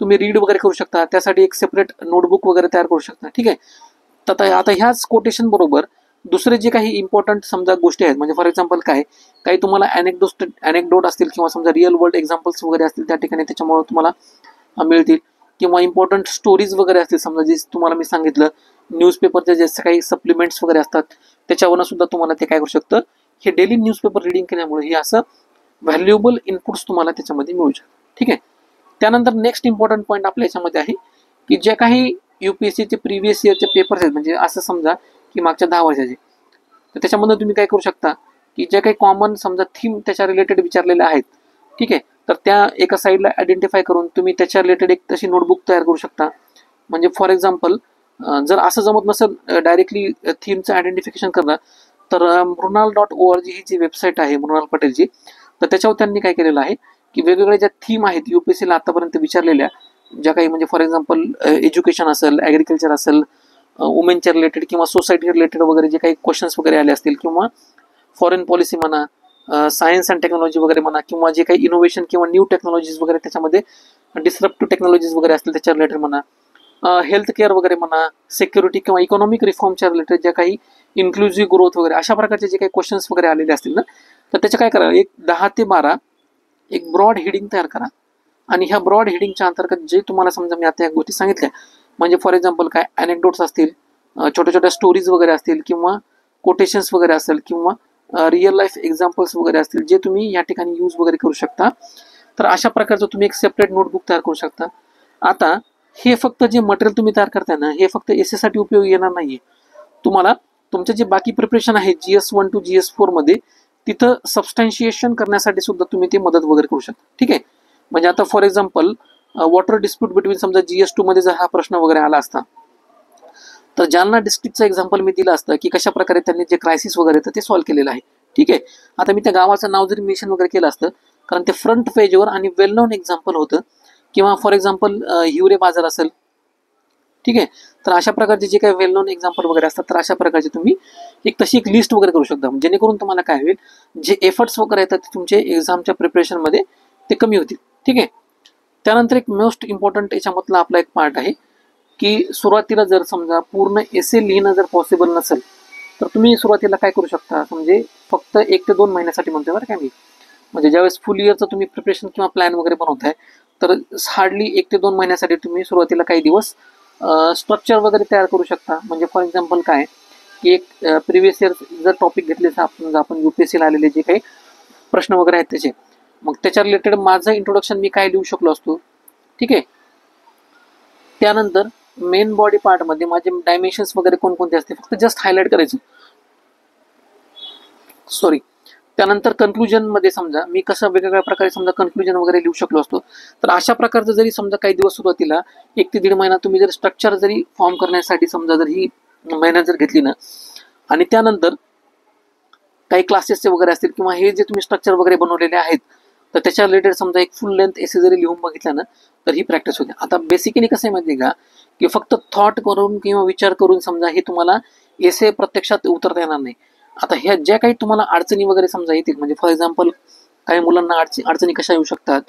तुम्ही रीड वगैरे करू शकता. त्यासाठी एक सेपरेट नोटबुक वगैरे तयार करू शकता. ठीक आहे. तर आता ह्याच कोटेशन बरोबर दुसरे जे काही इम्पॉर्टंट समजा गोष्टी आहेत, म्हणजे फॉर एक्झाम्पल काय काही तुम्हाला अनेक्डोट असतील किंवा समजा रिअल वर्ल्ड एक्झाम्पल्स वगैरे असतील त्या ठिकाणी त्याच्यामुळे तुम्हाला मिळतील किंवा इम्पॉर्टंट स्टोरीज वगैरे असतील समजा जे तुम्हाला मी सांगितलं न्यूजपेपरचे जे काही सप्लिमेंट्स वगैरे असतात त्याच्यावरून सुद्धा तुम्हाला ते काय करू शकतं, हे डेली न्यूजपेपर रिडिंग केल्यामुळे हे असं व्हॅल्युएबल इनपुट्स तुम्हाला त्याच्यामध्ये मिळू शकतात. ठीक आहे. त्यानंतर नेक्स्ट इम्पॉर्टंट पॉईंट आपल्या याच्यामध्ये आहे की जे काही UPSCचे प्रिव्हियस इयरचे पेपर्स आहेत, म्हणजे असं समजा की मागच्या 10 वर्षाचे, तर त्याच्यामधून तुम्ही काय करू शकता की जे काही कॉमन समजा थीम त्याच्या रिलेटेड विचारलेल्या आहेत. ठीक आहे. तर त्या एका साईडला आयडेंटिफाय करून तुम्ही त्याच्या रिलेटेड एक तशी नोटबुक तयार करू शकता. म्हणजे फॉर एक्झाम्पल जर असं जमत नसेल डायरेक्टली थीमचं आयडेंटिफिकेशन करणं तर mrunal.org ही जी वेबसाईट आहे मृणाल पटेलची, तर त्याच्यावर त्यांनी काय केलेलं आहे की वेगवेगळ्या ज्या थीम आहेत UPSCला आतापर्यंत विचारलेल्या ज्या काही म्हणजे फॉर एक्झाम्पल एज्युकेशन असेल, ॲग्रिकल्चर असेल, वुमेनच्या रिलेटेड किंवा सोसायटी रिलेटेड वगैरे जे काही क्वेश्चन्स वगैरे आले असतील किंवा फॉरेन पॉलिसी म्हणा, सायन्स अँड टेक्नॉलॉजी वगैरे म्हणा किंवा जे काही इनोव्हेशन किंवा न्यू टेक्नॉलॉजीज वगैरे त्याच्यामध्ये डिस्रप्टिव्ह टेक्नॉलॉजीज वगैरे असतील त्याच्या रिलेटेड म्हणा, हेल्थ केअर वगैरे म्हणा, सिक्युरिटी किंवा इकॉनॉमिक रिफॉर्मच्या रिलेटेड ज्या काही इन्क्लुझिव्ह ग्रोथ वगैरे अशा प्रकारचे जे काही क्वेश्चन्स वगैरे आलेले असतील ना, तर त्याचं काय करा, एक 10 ते 12 एक ब्रॉड हेडिंग तयार करा. आणि ह्या ब्रॉड हेडिंगच्या अंतर्गत जे तुम्हाला समजा मी आता या गोष्टी सांगितल्या, म्हणजे फॉर एक्झाम्पल काय अनेक्डोट्स असतील, छोट्या छोट्या स्टोरीज वगैरे असतील किंवा कोटेशन्स वगैरे असेल किंवा रिअल लाईफ एक्झाम्पल्स वगैरे असतील जे तुम्ही या ठिकाणी यूज वगैरे करू शकता. तर अशा प्रकारचं तुम्ही एक सेपरेट नोटबुक तयार करू शकता. आता हे फक्त जे मटेरियल तुम्ही तयार करताय ना, हे फक्त एसेसाठी उपयोगी येणार नाहीये. तुम्हाला तुमचे जे बाकी प्रिपरेशन आहे GS1 to GS4 मध्ये तिथं सबस्टॅन्शिएशन करण्यासाठी सुद्धा तुम्ही ते मदत वगैरे करू शकता. ठीक आहे. म्हणजे आता for example water dispute between समजा GS2 मध्ये जर हा प्रश्न वगैरे आला असता तर जालना डिस्ट्रिक्टचं एक्झाम्पल मी दिलं असतं की कशा प्रकारे त्यांनी जे क्रायसिस वगैरे तर ते सॉल्व्ह केलेलं आहे. ठीक आहे. आता मी त्या गावाचं नाव जरी मेन्शन वगैरे केलं असतं, कारण ते फ्रंट पेजवर आणि वेल नोन एक्झाम्पल होतं, किंवा फॉर एक्झाम्पल हिवरे बाजार असेल, ठीक आहे. तर अशा प्रकारचे जे काही वेल नोन एक्झाम्पल वगैरे असतात, तर अशा प्रकारचे तुम्ही तशी एक लिस्ट वगैरे करू शकता, जेणेकरून तुम्हाला काय होईल, जे एफर्ट्स वगैरे येतात ते तुमचे एक्झामच्या प्रिपरेशनमध्ये ते कमी होतील. ठीक आहे. त्यानंतर एक मोस्ट इम्पॉर्टंट याच्यामधला आपला एक पार्ट आहे की सुरुवातीला जर समजा पूर्ण एसे लिहिणं जर पॉसिबल नसेल, तर तुम्ही सुरुवातीला काय करू शकता, म्हणजे फक्त 1 ते 2 महिन्यासाठी म्हणतोय बरं का मी, म्हणजे ज्यावेळेस फुल इयरचं तुम्ही प्रिपरेशन किंवा प्लॅन वगैरे बनवताय, तर हार्डली 1 ते 2 महिन्यासाठी तुम्ही सुरुवातीला काही दिवस स्ट्रक्चर वगैरे तयार करू शकता. म्हणजे फॉर एक्झाम्पल काय की एक प्रिव्हियस इयर जर टॉपिक घेतले, आपण UPSCला आलेले जे काही प्रश्न वगैरे आहेत त्याचे, मग त्याच्या रिलेटेड माझं इंट्रोडक्शन मी काय लिहू शकलो असतो. ठीक आहे. त्यानंतर मेन बॉडी पार्टमध्ये माझे डायमेन्शन्स वगैरे कोणकोणते असते फक्त जस्ट हायलाइट करायचं. सॉरी. त्यानंतर कन्क्लुजनमध्ये समजा मी कसं वेगवेगळ्या प्रकारे समजा कन्क्लुजन वगैरे लिहू शकलो असतो. तर अशा प्रकारचं जरी समजा काही दिवस सुरुवातीला 1 ते 1.5 महिना तुम्ही जर स्ट्रक्चर जरी फॉर्म करण्यासाठी समजा जर ही मेहनत जर घेतली ना, आणि त्यानंतर काही क्लासेसचे वगैरे असतील किंवा हे जे तुम्ही स्ट्रक्चर वगैरे बनवलेले आहेत, तर त्याच्या रिलेटेड समजा एक फुल लेंथ एसे जरी लिहून बघितलं ना, तर ही प्रॅक्टिस होते. आता बेसिकली कसं आहे माहिती आहे का, की फक्त थॉट करून किंवा विचार करून समजा हे तुम्हाला एसे प्रत्यक्षात उतरता येणार नाही. आता ह्या ज्या काही तुम्हाला अडचणी वगैरे समजा येतील, म्हणजे फॉर एक्झाम्पल काही मुलांना अडचणी कशा येऊ शकतात,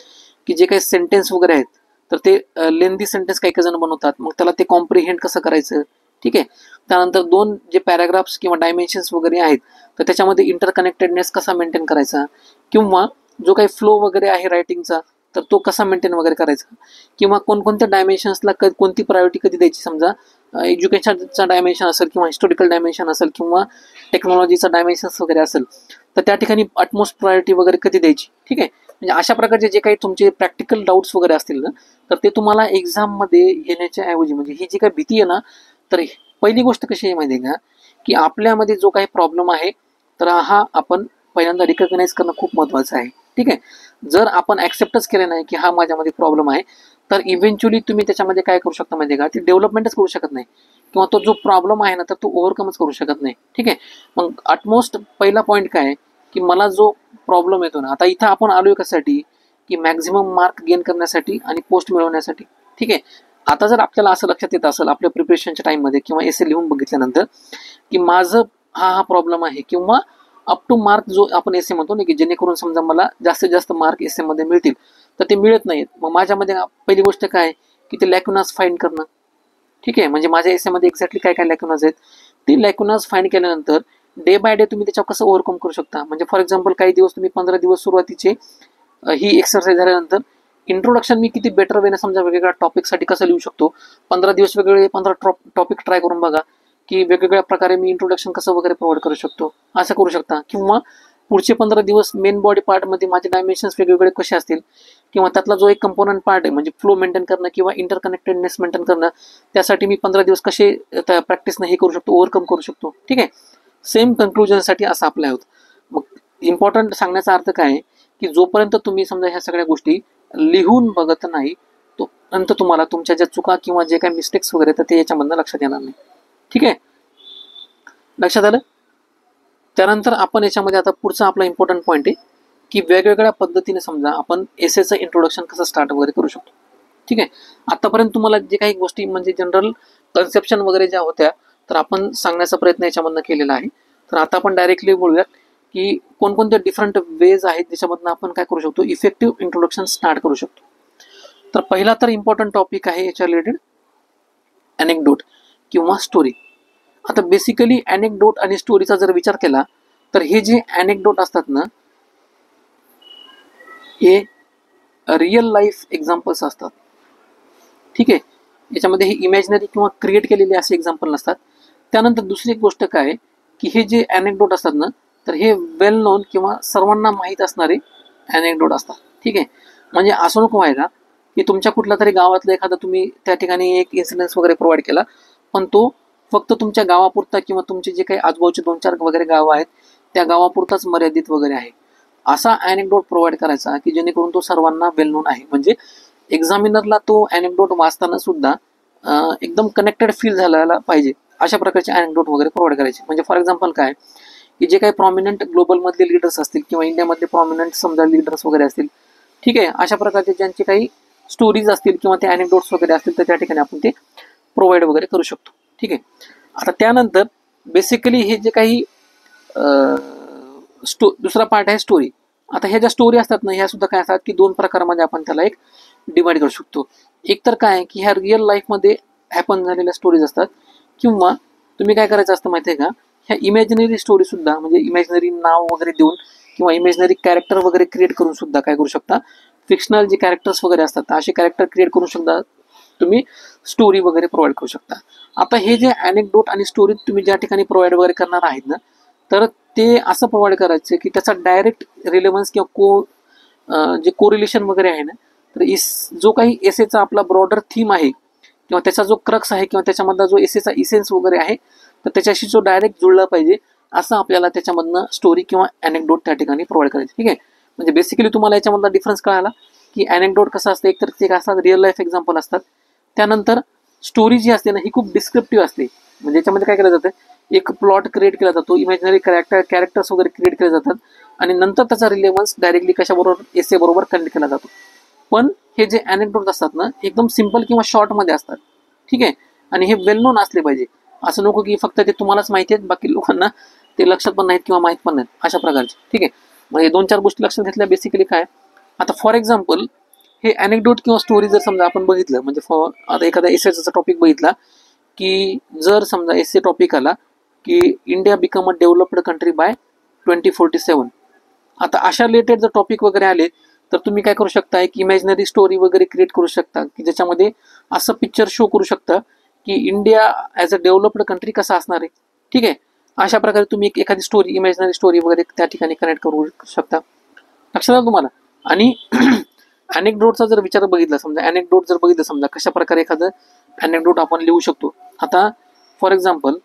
की जे काही सेंटेन्स वगैरे आहेत, तर ते लेंदी सेंटेन्स काही जण बनवतात, मग त्याला ते कॉम्प्रिहेंड कसं करायचं. ठीक आहे. त्यानंतर 2 जे पॅराग्राफ्स किंवा डायमेन्शन्स वगैरे आहेत, तर त्याच्यामध्ये इंटरकनेक्टेडनेस कसा मेंटेन करायचा, किंवा जो काही फ्लो वगैरे आहे रायटिंगचा, तर तो कसा मेंटेन वगैरे करायचा, किंवा कोणकोणत्या डायमेन्शन्सला कोणती प्रायोरिटी कधी द्यायची. समजा एज्युकेशनचा डायमेन्शन असेल, किंवा हिस्टॉरिकल डायमेन्शन असेल, किंवा टेक्नॉलॉजीचा डायमेन्शन्स वगैरे असेल, तर त्या ठिकाणी अटमोस्ट प्रायोरिटी वगैरे कधी द्यायची. ठीक आहे. म्हणजे अशा प्रकारचे जे काही तुमचे प्रॅक्टिकल डाऊट्स वगैरे असतील ना, तर ते तुम्हाला एक्झाममध्ये येण्याच्या ऐवजी, म्हणजे ही जी काही भीती आहे ना, तर पहिली गोष्ट कशी आहे माहिती आहे का, की आपल्यामध्ये जो काही प्रॉब्लेम आहे, तर हा आपण पहिल्यांदा रिकग्नाइज करणं खूप महत्त्वाचं आहे. ठीक आहे. जर आपण ॲक्सेप्टच केलं नाही की हा माझ्यामध्ये प्रॉब्लेम आहे, तर इव्हेंच्युअली तुम्ही त्याच्यामध्ये काय करू शकता माहिती आहे का, ती डेव्हलपमेंटच करू शकत नाही, किंवा तो जो प्रॉब्लेम आहे ना, तर तो ओव्हरकमच करू शकत नाही. ठीक आहे. मग अटमोस्ट पहिला पॉईंट काय आहे, की मला जो प्रॉब्लेम येतो ना, आता इथं आपण आलोय कशासाठी, की मॅक्झिमम मार्क गेन करण्यासाठी आणि पोस्ट मिळवण्यासाठी. ठीक आहे. आता जर आपल्याला असं लक्षात येत असेल आपल्या प्रिपरेशनच्या टाईममध्ये किंवा एसे लिहून बघितल्यानंतर, की माझं हा प्रॉब्लेम आहे, किंवा अप टू मार्क जो आपण एसे म्हणतो ना, की जेणेकरून समजा मला जास्तीत जास्त मार्क एसेमध्ये मिळतील, तर ते मिळत नाहीत. मग माझ्यामध्ये पहिली गोष्ट काय, की ते लॅक्युनास फाइंड करणं. ठीक आहे. म्हणजे माझ्या एसेमध्ये एक्झॅक्टली काय काय लॅक्युनास आहेत, ती लॅक्युनास फाइंड केल्यानंतर डे बाय डे तुम्ही त्याच्यावर कसं ओव्हरकम करू शकता. म्हणजे फॉर एक्झाम्पल काही दिवस तुम्ही 15 दिवस सुरुवातीचे ही एक्सरसाइज झाल्यानंतर इंट्रोडक्शन मी किती बेटर वेने समजा वेगवेगळ्या टॉपिकसाठी कसं लिहू शकतो, 15 दिवस वेगवेगळे 15 टॉपिक ट्राय करून बघा, की वेगवेगळ्या प्रकारे मी इंट्रोडक्शन कसं वगैरे प्रोव्हाइड करू शकतो, असं करू शकता. किंवा पुढचे 15 दिवस मेन बॉडी पार्टमध्ये माझे डायमेन्शन्स वेगवेगळे कसे असतील, किंवा त्यातला जो एक कंपोनंट पार्ट आहे म्हणजे फ्लो मेंटेन करणं किंवा इंटरकनेक्टेडनेस मेंटेन करणं, त्यासाठी मी 15 दिवस कसे प्रॅक्टिसनं हे करू शकतो, ओव्हरकम करू शकतो. ठीक आहे. सेम कन्क्लुजनसाठी असं अप्लाय होतं. मग इम्पॉर्टंट सांगण्याचा अर्थ काय आहे, की जोपर्यंत तुम्ही समजा ह्या सगळ्या गोष्टी लिहून बघत नाही, तोपर्यंत तुम्हाला तुमच्या ज्या चुका किंवा जे काही मिस्टेक्स वगैरे तर ते याच्यामधनं लक्षात येणार नाही. ठीक आहे. लक्षात आलं. त्यानंतर आपण याच्यामध्ये आता पुढचा आपला इम्पॉर्टंट पॉईंट आहे, की वेगवेगळ्या पद्धतीने समजा आपण एसेचं इंट्रोडक्शन कसं स्टार्ट वगैरे करू शकतो. ठीक आहे. आतापर्यंत तुम्हाला जे काही गोष्टी म्हणजे जनरल कन्सेप्शन वगैरे ज्या होत्या, तर आपण सांगण्याचा प्रयत्न याच्यामधनं केलेला आहे. तर आता आपण डायरेक्टली बोलूयात, की कोणकोणते डिफरंट वेज आहेत ज्याच्यामधनं आपण काय करू शकतो, इफेक्टिव्ह इंट्रोडक्शन स्टार्ट करू शकतो. तर पहिला तर इम्पॉर्टंट टॉपिक आहे याच्या रिलेटेड अनेक्डोट किंवा स्टोरी. आता बेसिकली अनेक्डोट आणि स्टोरीचा जर विचार केला, तर हे जे अनेक्डोट असतात ना, हे रिअल लाईफ एक्झाम्पल्स असतात. ठीक आहे. याच्यामध्ये हे इमॅजिनरी किंवा क्रिएट केलेले असे एक्झाम्पल नसतात. त्यानंतर दुसरी एक गोष्ट काय, की हे जे अनेक्डोट असतात ना, तर हे वेल नोन किंवा सर्वांना माहीत असणारे अनेक्डोट असतात. ठीक आहे. म्हणजे असं नको व्हायला, की तुमच्या कुठल्या तरी गावातलं एखादा तुम्ही त्या ठिकाणी एक इन्सिडेन्स वगैरे प्रोव्हाइड केला, पण तो फक्त तुमच्या गावापुरता किंवा तुमचे जे काही आजूबाजूचे 2-4 वगैरे गावं आहेत त्या गावापुरताच मर्यादित वगैरे आहे, असा अनेक्डोट प्रोव्हाइड करायचा, की जेणेकरून तो सर्वांना वेल नोन आहे. म्हणजे एक्झामिनरला तो अनेक्डोट वाचताना सुद्धा एकदम कनेक्टेड फील झालेला पाहिजे, अशा प्रकारचे अनेक्डोट वगैरे प्रोव्हाइड करायचे. म्हणजे फॉर एक्झाम्पल काय, की जे काही प्रॉमिनंट ग्लोबलमधले लीडर्स असतील किंवा इंडियामधले प्रॉमिनंट समजा लीडर्स वगैरे असतील, ठीक आहे, अशा प्रकारचे ज्यांचे काही स्टोरीज असतील किंवा ते अॅनेक्डोट्स वगैरे असतील तर त्या ठिकाणी आपण ते प्रोव्हाइड वगैरे करू शकतो. ठीक आहे. आता त्यानंतर बेसिकली हे जे काही दुसरा पार्ट आहे स्टोरी. आता ह्या ज्या स्टोरी असतात ना, ह्या सुद्धा काय असतात की 2 प्रकारामध्ये आपण त्याला एक डिवाइड करू शकतो. एक तर काय की ह्या रिअल लाईफमध्ये हॅपन झालेल्या स्टोरीज असतात, किंवा तुम्ही काय करायचं असतं माहिती आहे का, ह्या इमॅजिनरी स्टोरी सुद्धा म्हणजे इमॅजिनरी नाव वगैरे देऊन किंवा इमॅजिनरी कॅरेक्टर वगैरे क्रिएट करून सुद्धा काय करू शकता, फिक्शनल जे कॅरेक्टर्स वगैरे असतात असे कॅरेक्टर क्रिएट करून सुद्धा तुम्ही स्टोरी वगैरे प्रोव्हाइड करू शकता. आता हे जे अॅनेक्डोट आणि स्टोरी तुम्ही ज्या ठिकाणी प्रोव्हाइड वगैरे करणार आहेत ना, तर ते असं प्रोव्हाइड करायचं की त्याचा डायरेक्ट रिलेव्हन्स किंवा जे कोरिलेशन वगैरे आहे ना, तर जो काही एसेचा आपला ब्रॉडर थीम आहे किंवा त्याचा जो क्रक्स आहे किंवा त्याच्यामधला जो एसेचा इसेन्स वगैरे आहे, तर त्याच्याशी जो डायरेक्ट जुळला पाहिजे असं आपल्याला त्याच्यामधनं स्टोरी किंवा अॅनेक्डोट त्या ठिकाणी प्रोव्हाइड करायचं. ठीक आहे. म्हणजे बेसिकली तुम्हाला याच्यामधला डिफरन्स कळाला की अॅनेक्डोट कसं असतं, एक तर ते काय असतात रिअल लाईफ एक्झाम्पल असतात, त्यानंतर स्टोरी जी असते ना ही खूप डिस्क्रिप्टिव्ह असते. म्हणजे याच्यामध्ये काय केलं जातं, एक प्लॉट क्रिएट केला जातो, इमॅजिनरी कॅरेक्टर्स वगैरे क्रिएट केले जातात आणि नंतर त्याचा रिलेव्हन्स डायरेक्टली कशाबरोबर एसे बरोबर कनेक्ट केला जातो. पण हे जे अॅनेक्डोट असतात ना एकदम सिम्पल किंवा शॉर्टमध्ये असतात. ठीक आहे. आणि हे वेल नोन असले पाहिजे. असं नको की फक्त ते तुम्हालाच माहिती आहेत, बाकी लोकांना ते लक्षात पण नाहीत किंवा माहीत पण नाहीत, अशा प्रकारचे. ठीक आहे. म्हणजे 2-4 गोष्टी लक्षात घेतल्या बेसिकली काय. आता फॉर एक्झाम्पल हे अॅनेक्डोट किंवा स्टोरी जर समजा आपण बघितलं, म्हणजे आता एखादा एसेचा टॉपिक बघितला की जर समजा एसे टॉपिक आला की India become a developed country bye 2047. आता अशा रिलेटेड जर टॉपिक वगैरे आले तर तुम्ही काय करू शकता, एक इमॅजिनरी स्टोरी वगैरे क्रिएट करू शकता की ज्याच्यामध्ये असं पिक्चर शो करू शकता की India as a developed country कसा असणार आहे. ठीक आहे. अशा प्रकारे तुम्ही एखादी स्टोरी इमॅजिनरी स्टोरी वगैरे त्या ठिकाणी कनेक्ट करू शकता. लक्षात आलं तुम्हाला. आणि अॅनेक्डोटचा जर विचार बघितला, समजा अॅनेक्डोट जर बघितलं, समजा कशा प्रकारे एखादं अॅनेक्डोट आपण लिहू शकतो. आता फॉर एक्झाम्पल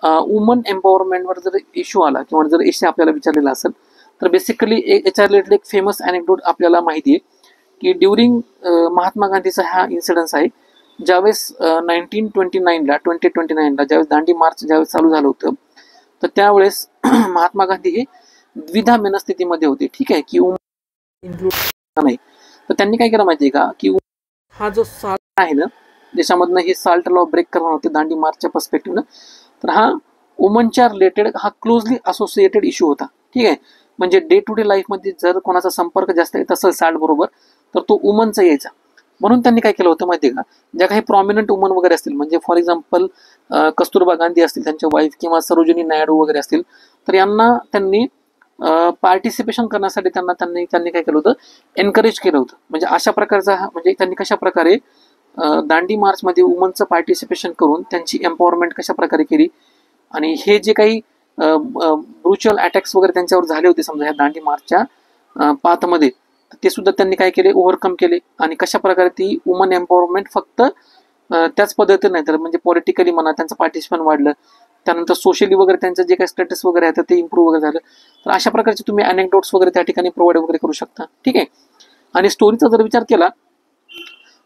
वुमन एम्पॉवरमेंटवर जर इश्यू आला किंवा जर इश्यू आपल्याला विचारलेला असेल, तर बेसिकली याच्या रिलेटेड एक फेमस अॅनेक्डोट आपल्याला माहिती आहे की ड्युरिंग महात्मा गांधीचा हा इन्सिडन्स आहे. ज्यावेळेस 2029ला ज्यावेळेस दांडी मार्च ज्यावेळेस चालू झालं होतं, तर त्यावेळेस महात्मा गांधी हे द्विधा मनस्थितीमध्ये होते. ठीक आहे. की इन्क्लूड नाही, तर त्यांनी काय केलं माहिती आहे का, की हा जो साल्ट आहे ना देशामधनं, हे साल्ट लॉ ब्रेक करणार होते दांडी मार्चच्या पर्स्पेक्टिव्हनं, तर हा वुमनच्या रिलेटेड हा क्लोजली असोसिएटेड इश्यू होता. ठीक आहे. म्हणजे डे टू डे लाईफमध्ये जर कोणाचा संपर्क जास्त येत असेल साल्ट बरोबर, तर तो वुमनचा यायचा. म्हणून त्यांनी काय केलं होतं माहिती आहे का, ज्या काही प्रॉमिनंट वुमन वगैरे असतील, म्हणजे फॉर एक्झाम्पल कस्तुरबा गांधी असतील, त्यांच्या वाईफ, किंवा सरोजिनी नायडू वगैरे असतील, तर यांना त्यांनी पार्टिसिपेशन करण्यासाठी त्यांनी काय केलं होतं, एनकरेज केलं होतं. म्हणजे अशा प्रकारचा म्हणजे त्यांनी कशा प्रकारे दांडी मार्चमध्ये वुमनचं पार्टिसिपेशन करून त्यांची एम्पॉवरमेंट कशा प्रकारे केली, आणि हे जे काही ब्रुच्युअल अटॅक्स वगैरे त्यांच्यावर झाले होते समजा ह्या दांडी मार्चच्या पाथमध्ये, ते सुद्धा त्यांनी काय केले, ओव्हरकम केले. आणि कशा प्रकारे ती वुमन एम्पॉवरमेंट फक्त त्याच पद्धतीने नाही तर म्हणजे पॉलिटिकली म्हणा त्यांचं पार्टिसिपेशन वाढलं, त्यानंतर सोशली वगैरे त्यांचं जे काही स्टेटस वगैरे आहे तर ते इम्प्रूव्ह वगैरे झालं. तर अशा प्रकारचे तुम्ही अॅनेक्डोट्स वगैरे त्या ठिकाणी प्रोव्हाइड वगैरे करू शकता. ठीक आहे. आणि स्टोरीचा जर विचार केला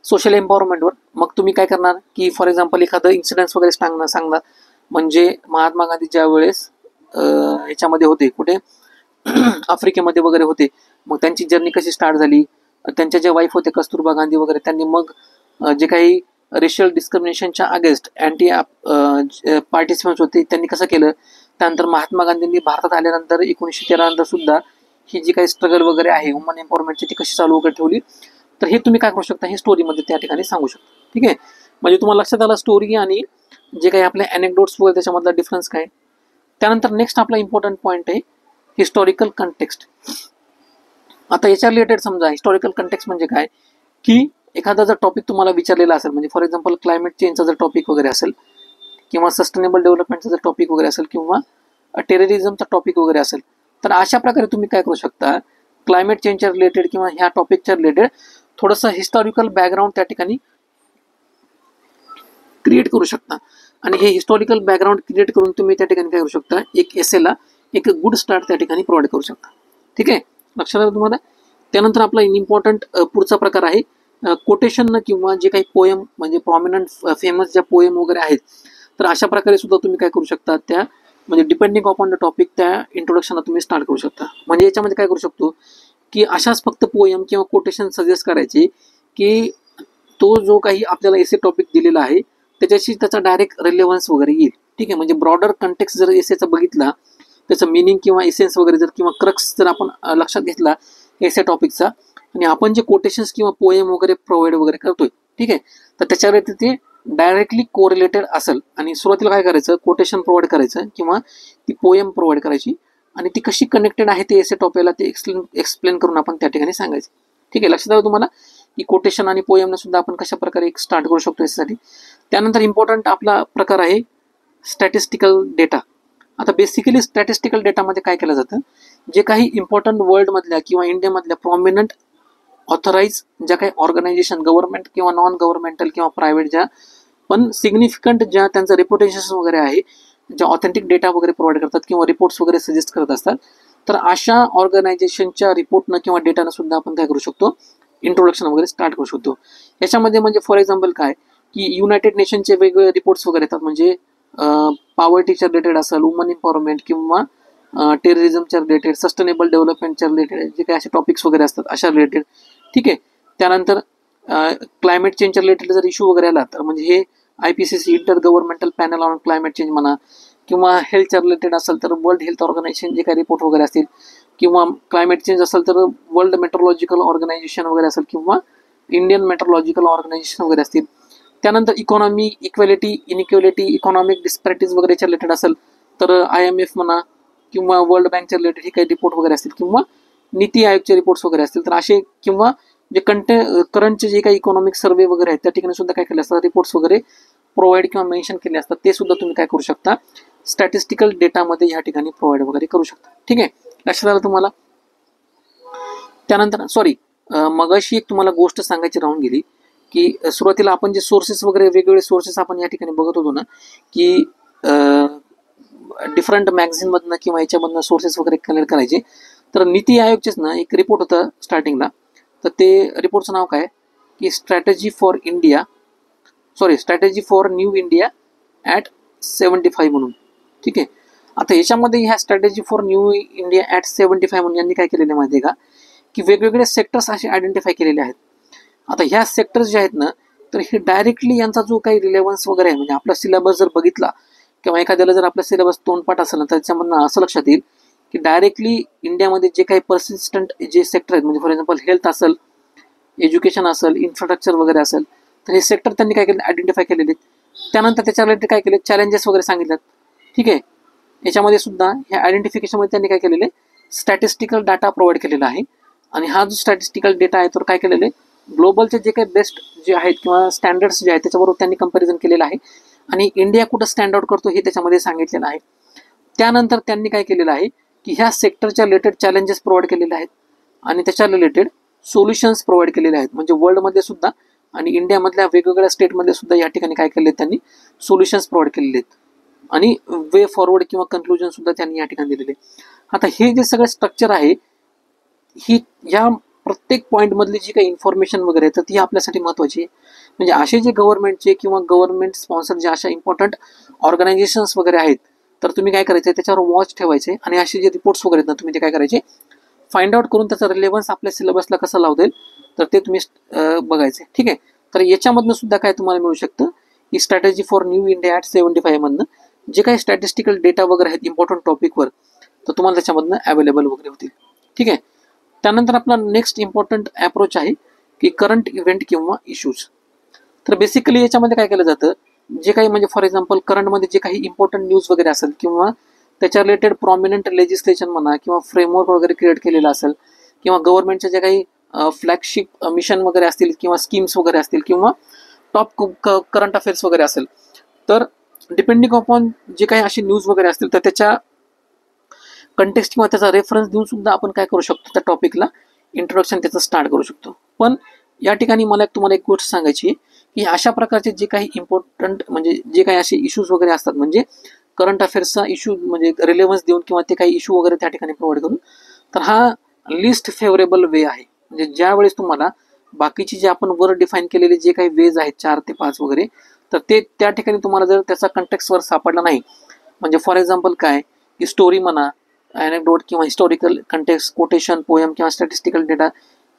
सोशल एम्पॉवरमेंटवर, मग तुम्ही काय करणार की फॉर एक्झाम्पल एखादं इन्सिडेंट्स वगैरे सांगणार. म्हणजे महात्मा गांधी ज्या वेळेस ह्याच्यामध्ये होते, कुठे आफ्रिकेमध्ये वगैरे होते, मग त्यांची जर्नी कशी स्टार्ट झाली, त्यांच्या जे वाईफ होते कस्तुरबा गांधी वगैरे, त्यांनी मग जे काही रेशियल डिस्क्रिमिनेशनच्या अगेन्स्ट अँटी पार्टिसिपंट्स होते त्यांनी कसं केलं. त्यानंतर महात्मा गांधींनी भारतात आल्यानंतर 1913 नंतर सुद्धा ही जी काही स्ट्रगल वगैरे आहे वुमन एम्पॉवरमेंटची ती कशी चालू वगैरे ठेवली, तर हे तुम्ही काय करू शकता, हे स्टोरीमध्ये त्या ठिकाणी सांगू शकता. ठीक आहे. म्हणजे तुम्हाला लक्षात आलं स्टोरी आणि जे काही आपले अॅनेक्डोट्स वगैरे त्याच्यामधला डिफरन्स काय. त्यानंतर नेक्स्ट आपला इम्पॉर्टंट पॉईंट आहे हिस्टॉरिकल कंटेक्स्ट. आता याच्या रिलेटेड समजा हिस्टॉरिकल कंटेक्स्ट म्हणजे काय, की एखादा जर टॉपिक तुम्हाला विचारलेला असेल, म्हणजे फॉर एक्झाम्पल क्लायमेट चेंजचा जर टॉपिक वगैरे असेल, किंवा सस्टेनेबल डेव्हलपमेंटचा जर टॉपिक वगैरे असेल, किंवा टेररिझमचा टॉपिक वगैरे असेल, तर अशा प्रकारे तुम्ही काय करू शकता, क्लायमेट चेंजच्या रिलेटेड किंवा ह्या टॉपिकच्या रिलेटेड थोडंसं हिस्टॉरिकल बॅकग्राऊंड त्या ठिकाणी क्रिएट करू शकता. आणि हे हिस्टॉरिकल बॅकग्राऊंड क्रिएट करून तुम्ही त्या ठिकाणी काय करू शकता, एक एसेला एक गुड स्टार्ट त्या ठिकाणी प्रोव्हाइड करू शकता. ठीक आहे. लक्षात आलं तुम्हाला. त्यानंतर आपला इम्पॉर्टंट पुढचा प्रकार आहे कोटेशन किंवा जे काही पोएम, म्हणजे प्रॉमिनंट फेमस ज्या पोएम वगैरे आहेत, तर अशा प्रकारे सुद्धा तुम्ही काय करू शकता, त्या म्हणजे डिपेंडिंग अपॉन द टॉपिक त्या इंट्रोडक्शनला तुम्ही स्टार्ट करू शकता. म्हणजे याच्यामध्ये काय करू शकतो की अशाच फक्त पोयम किंवा कोटेशन सजेस्ट करायचे की तो जो काही आपल्याला एसे टॉपिक दिलेला आहे त्याच्याशी त्याचा डायरेक्ट रिलेव्हन्स वगैरे येईल. ठीक आहे, म्हणजे ब्रॉडर कंटेक्स्ट जर एसेचा बघितला, त्याचं मिनिंग किंवा एसेन्स वगैरे जर किंवा क्रक्स जर आपण लक्षात घेतला एसे टॉपिकचा, आणि आपण जे कोटेशन्स किंवा पोएम वगैरे प्रोव्हाइड वगैरे करतोय, ठीक आहे, तर त्याच्यावर ते डायरेक्टली कोरिलेटेड असेल. आणि सुरुवातीला काय करायचं, कोटेशन प्रोव्हाइड करायचं किंवा ती पोएम प्रोव्हाइड करायची आणि ती कशी कनेक्टेड आहे ते एसे टॉपिकला ते एक्सप्लेन करून आपण त्या ठिकाणी सांगायचं. ठीक आहे, लक्षात आलं तुम्हाला की कोटेशन आणि पोएमला सुद्धा आपण कशा प्रकारे स्टार्ट करू शकतो यासाठी. त्यानंतर इम्पॉर्टंट आपला प्रकार आहे स्टॅटिस्टिकल डेटा. आता बेसिकली स्टॅटिस्टिकल डेटामध्ये काय केलं जातं, जे काही इम्पॉर्टंट वर्ल्डमधल्या किंवा इंडियामधल्या प्रॉमिनंट ऑथराईज ज्या काही ऑर्गनायझेशन गव्हर्नमेंट किंवा नॉन गव्हर्नमेंटल किंवा प्रायव्हेट ज्या पण सिग्निफिकंट ज्या त्यांचं रेप्युटेशन वगैरे आहे, ज्या ऑथेंटिक डेटा वगैरे प्रोव्हाइड करतात किंवा रिपोर्ट्स वगैरे सजेस्ट करत असतात, तर अशा ऑर्गनायझेशनच्या रिपोर्टनं किंवा डेटानं सुद्धा आपण काय करू शकतो, इंट्रोडक्शन वगैरे स्टार्ट करू शकतो. याच्यामध्ये म्हणजे फॉर एक्झाम्पल काय की युनायटेड नेशनचे वेगवेगळे रिपोर्ट्स वगैरे येतात, म्हणजे पॉवर्टीच्या रिलेटेड असेल, वुमन एम्पॉवरमेंट किंवा टेररिझमच्या रिलेटेड, सस्टेनेबल डेव्हलपमेंटच्या रिलेटेड जे काही असे टॉपिक्स वगैरे असतात अशा रिलेटेड. ठीक आहे, त्यानंतर क्लायमेट चेंजच्या रिलेटेड जर इश्यू वगैरे आला तर म्हणजे हे IPCC inter governmental panel on climate change म्हणा, किंवा हेल्थच्या रिलेटेड असेल तर वर्ल्ड हेल्थ ऑर्गनायझेशन जे काही रिपोर्ट वगैरे असतील, किंवा क्लायमेट चेंज असेल तर वर्ल्ड मेट्रोलॉजिकल ऑर्गनायझेशन वगैरे असेल किंवा इंडियन मेट्रोलॉजिकल ऑर्गनायझेशन वगैरे असतील. त्यानंतर इकॉनॉमी इक्वॅलिटी इनइक्वॅलिटी इकॉनॉमिक डिस्पॅरिटीज वगैरेच्या रिलेटेड असेल तर IMF म्हणा किंवा वर्ल्ड बँकच्या रिलेटेड हे काही रिपोर्ट वगैरे असतील किंवा नीती आयोगचे रिपोर्ट्स वगैरे असतील तर असे, किंवा जे करंटचे जे काही इकॉनॉमिक सर्वे वगैरे आहेत त्या ठिकाणी सुद्धा काय केले असतात, रिपोर्ट्स वगैरे प्रोव्हाइड किंवा मेन्शन केले असतात, ते सुद्धा तुम्ही काय करू शकता, स्टॅटिस्टिकल डेटामध्ये या ठिकाणी प्रोव्हाइड वगैरे करू शकता. ठीक आहे, लक्षात आलं तुम्हाला. त्यानंतर मगाशी एक तुम्हाला गोष्ट सांगायची राहून गेली की सुरुवातीला आपण जे सोर्सेस वगैरे वेगवेगळे सोर्सेस आपण या ठिकाणी बघत होतो ना की डिफरंट मॅगझिनमधनं किंवा याच्यामधनं सोर्सेस वगैरे कलेक्ट करायचे. तर नीती आयोगचेच ना एक रिपोर्ट होतं स्टार्टिंगला, तर ते रिपोर्टचं नाव काय की strategy for new India at 75 म्हणून. ठीक आहे, आता याच्यामध्ये ह्या strategy for new India at 75 म्हणून यांनी काय केलेलं माहिती आहे का की वेगवेगळे सेक्टर्स असे आयडेंटिफाय केलेले आहेत. आता ह्या सेक्टर्स जे आहेत ना तर हे डायरेक्टली यांचा जो काही रिलेव्हन्स वगैरे आहे, म्हणजे आपला सिलेबस जर बघितला किंवा एखाद्याला जर आपला सिलेबस तोंडपाठ असेल ना तर त्याच्यामधनं असं लक्षात येईल की डायरेक्टली इंडियामध्ये जे काही पर्सिस्टंट जे सेक्टर आहेत, म्हणजे फॉर एक्झाम्पल हेल्थ असेल, एज्युकेशन असेल, इन्फ्रास्ट्रक्चर वगैरे असेल, तर हे सेक्टर त्यांनी काय केले, आयडेंटिफाय केलेले आहेत. त्यानंतर त्याच्या रिलेटेड काय केले, चॅलेंजेस वगैरे सांगितलेत. ठीक आहे, याच्यामध्ये सुद्धा ह्या आयडेंटिफिकेशनमध्ये त्यांनी काय केलेले, स्टॅटिस्टिकल डाटा प्रोव्हाइड केलेला आहे. आणि हा जो स्टॅटिस्टिकल डेटा आहे तो काय केलेले, ग्लोबलचे जे काही बेस्ट जे आहेत किंवा स्टँडर्ड्स जे आहेत त्याच्याबरोबर त्यांनी कंपॅरिझन केलेलं आहे आणि इंडिया कुठं स्टँड आउट करतो हे त्याच्यामध्ये सांगितलेलं आहे. त्यानंतर त्यांनी काय केलेलं आहे की ह्या सेक्टरच्या रिलेटेड चॅलेंजेस प्रोव्हाइड केलेले आहेत आणि त्याच्या रिलेटेड सोल्युशन्स प्रोव्हाइड केलेले आहेत. म्हणजे वर्ल्डमध्ये सुद्धा आणि इंडियामधल्या वेगवेगळ्या स्टेटमध्ये सुद्धा या ठिकाणी काय केले, त्यांनी सोल्युशन्स प्रोव्हाइड केलेले आहेत आणि वे फॉरवर्ड किंवा कन्क्लुजन सुद्धा त्यांनी या ठिकाणी दिलेले. आता हे जे सगळं स्ट्रक्चर आहे, ही या प्रत्येक पॉईंटमधली जी काही इन्फॉर्मेशन वगैरे तर ती आपल्यासाठी महत्त्वाची आहे. म्हणजे असे जे गव्हर्नमेंटचे किंवा गव्हर्नमेंट स्पॉन्सर जे अशा इम्पॉर्टंट ऑर्गनायझेशन्स वगैरे आहेत तर तुम्ही काय करायचे, त्याच्यावर वॉच ठेवायचे आणि असे जे रिपोर्ट्स वगैरे आहेत ना तुम्ही ते काय करायचे, फाइंड आउट करून त्याचा रिलेव्हन्स आपल्या सिलेबसला कसं लावता येईल तर ते तुम्ही बघायचे. ठीक आहे, तर याच्यामधनं सुद्धा काय तुम्हाला मिळू शकतं की strategy for new India at 75 मधनं जे काही स्टॅटिस्टिकल डेटा वगैरे आहेत इम्पॉर्टंट टॉपिकवर तर तुम्हाला त्याच्यामधनं अवेलेबल वगैरे होतील. ठीक आहे, त्यानंतर आपला नेक्स्ट इम्पॉर्टंट अप्रोच आहे की करंट इव्हेंट किंवा इश्यूज. तर बेसिकली याच्यामध्ये काय केलं जातं, जे काही म्हणजे फॉर एक्झाम्पल करंटमध्ये जे काही इम्पॉर्टंट न्यूज वगैरे असेल किंवा त्याच्या रिलेटेड प्रॉमिनंट लेजिस्लेशन म्हणा किंवा फ्रेमवर्क वगैरे क्रिएट केलेला असेल किंवा गव्हर्नमेंटचे जे काही फ्लॅगशिप मिशन वगैरे असतील किंवा स्कीम्स वगैरे असतील किंवा टॉप करंट अफेअर्स वगैरे असेल, तर डिपेंडिंग अपॉन जे काही अशी न्यूज वगैरे असतील तर त्याच्या कंटेक्स्ट किंवा त्याचा रेफरन्स देऊन सुद्धा आपण काय करू शकतो, त्या टॉपिकला इंट्रोडक्शन त्याचं स्टार्ट करू शकतो. पण या ठिकाणी मला तुम्हाला एक गोष्ट सांगायची की अशा प्रकारचे जे काही इम्पॉर्टंट म्हणजे जे काही असे इश्यूज वगैरे असतात, म्हणजे करंट अफेअर्सचा इश्यू म्हणजे रिलेव्हन्स देऊन किंवा ते काही इश्यू वगैरे त्या ठिकाणी प्रोव्हाइड करून, तर हा लिस्ट फेवरेबल वे आहे. म्हणजे ज्या वेळेस तुम्हाला बाकीचे जे आपण वर डिफाईन केलेले जे काही वेज आहेत 4 ते 5 वगैरे, तर ते त्या ठिकाणी तुम्हाला जर त्याचा कंटेक्स्टवर सापडला नाही म्हणजे फॉर एक्झाम्पल काय की स्टोरी म्हणा, अॅनेक्डोट किंवा हिस्टॉरिकल कंटेक्स्ट, कोटेशन, पोएम किंवा स्टॅटिस्टिकल डेटा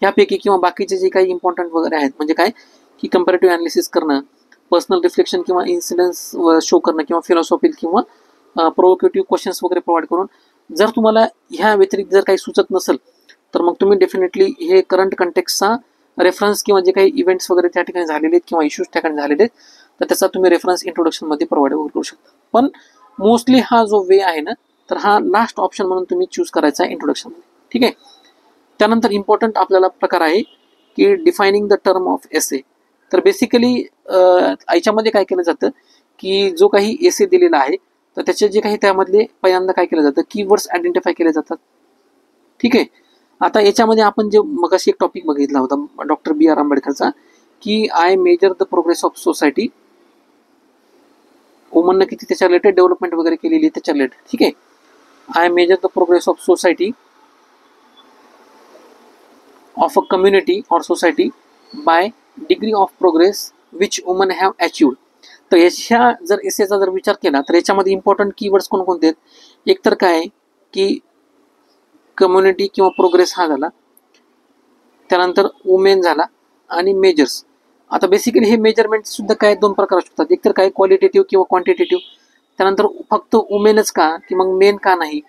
यापैकी किंवा बाकीचे जे काही इम्पॉर्टंट वगैरे आहेत, म्हणजे काय की कंपॅरेटिव्ह अनालिसिस करणं, पर्सनल रिफ्लेक्शन किंवा इन्सिडन्स शो करणं किंवा फिलॉसॉफिकल किंवा प्रोव्होकेटिव्ह क्वेश्चन्स वगैरे प्रोव्हाइड करून, जर तुम्हाला ह्या व्यतिरिक्त जर काही सुचत नसेल तर मग तुम्ही डेफिनेटली हे करंट कंटेक्सचा रेफरन्स किंवा जे काही इव्हेंट्स वगैरे त्या ठिकाणी झालेले आहेत किंवा इश्यूज त्या ठिकाणी झालेले आहेत तर त्याचा तुम्ही रेफरन्स इंट्रोडक्शनमध्ये प्रोव्हाइड करू शकता. पण मोस्टली हा जो वे आहे ना तर हा लास्ट ऑप्शन म्हणून तुम्ही चूज करायचा आहे इंट्रोडक्शनमध्ये. ठीक आहे. त्यानंतर इम्पॉर्टंट आपल्याला प्रकार आहे की डिफायनिंग द टर्म ऑफ एसे. तर बेसिकली याच्यामध्ये काय केलं जातं की जो काही एसे दिलेला आहे तर त्याचे जे काही त्यामधले पहिल्यांदा काय केलं जातं कीवर्ड्स आयडेंटिफाय केले जातात. ठीक आहे. आता याच्यामध्ये आपण जे मगाशी एक टॉपिक बघितला होता डॉक्टर B.R. आंबेडकरचा की I measure the progress of society, वुमननं किती त्याच्या रिलेटेड डेव्हलपमेंट वगैरे केलेली त्याच्या रिलेटेड. ठीक आहे. I measure the progress of society of a community और society by degree of progress which woman have achieved. तर याच्या जर एसेचा जर विचार केला तर याच्यामध्ये इम्पॉर्टंट कीवर्ड्स कोणकोणते आहेत, एक तर काय की कम्युनिटी किंवा प्रोग्रेस हा झाला, त्यानंतर वुमेन झाला आणि मेजर्स. आता बेसिकली हे मेजरमेंट सुद्धा काय दोन प्रकार असू शकतात, एक तर काय क्वालिटेटिव्ह किंवा क्वांटिटेटिव्ह. त्यानंतर फक्त वुमेनच का की मग मेन का नाही.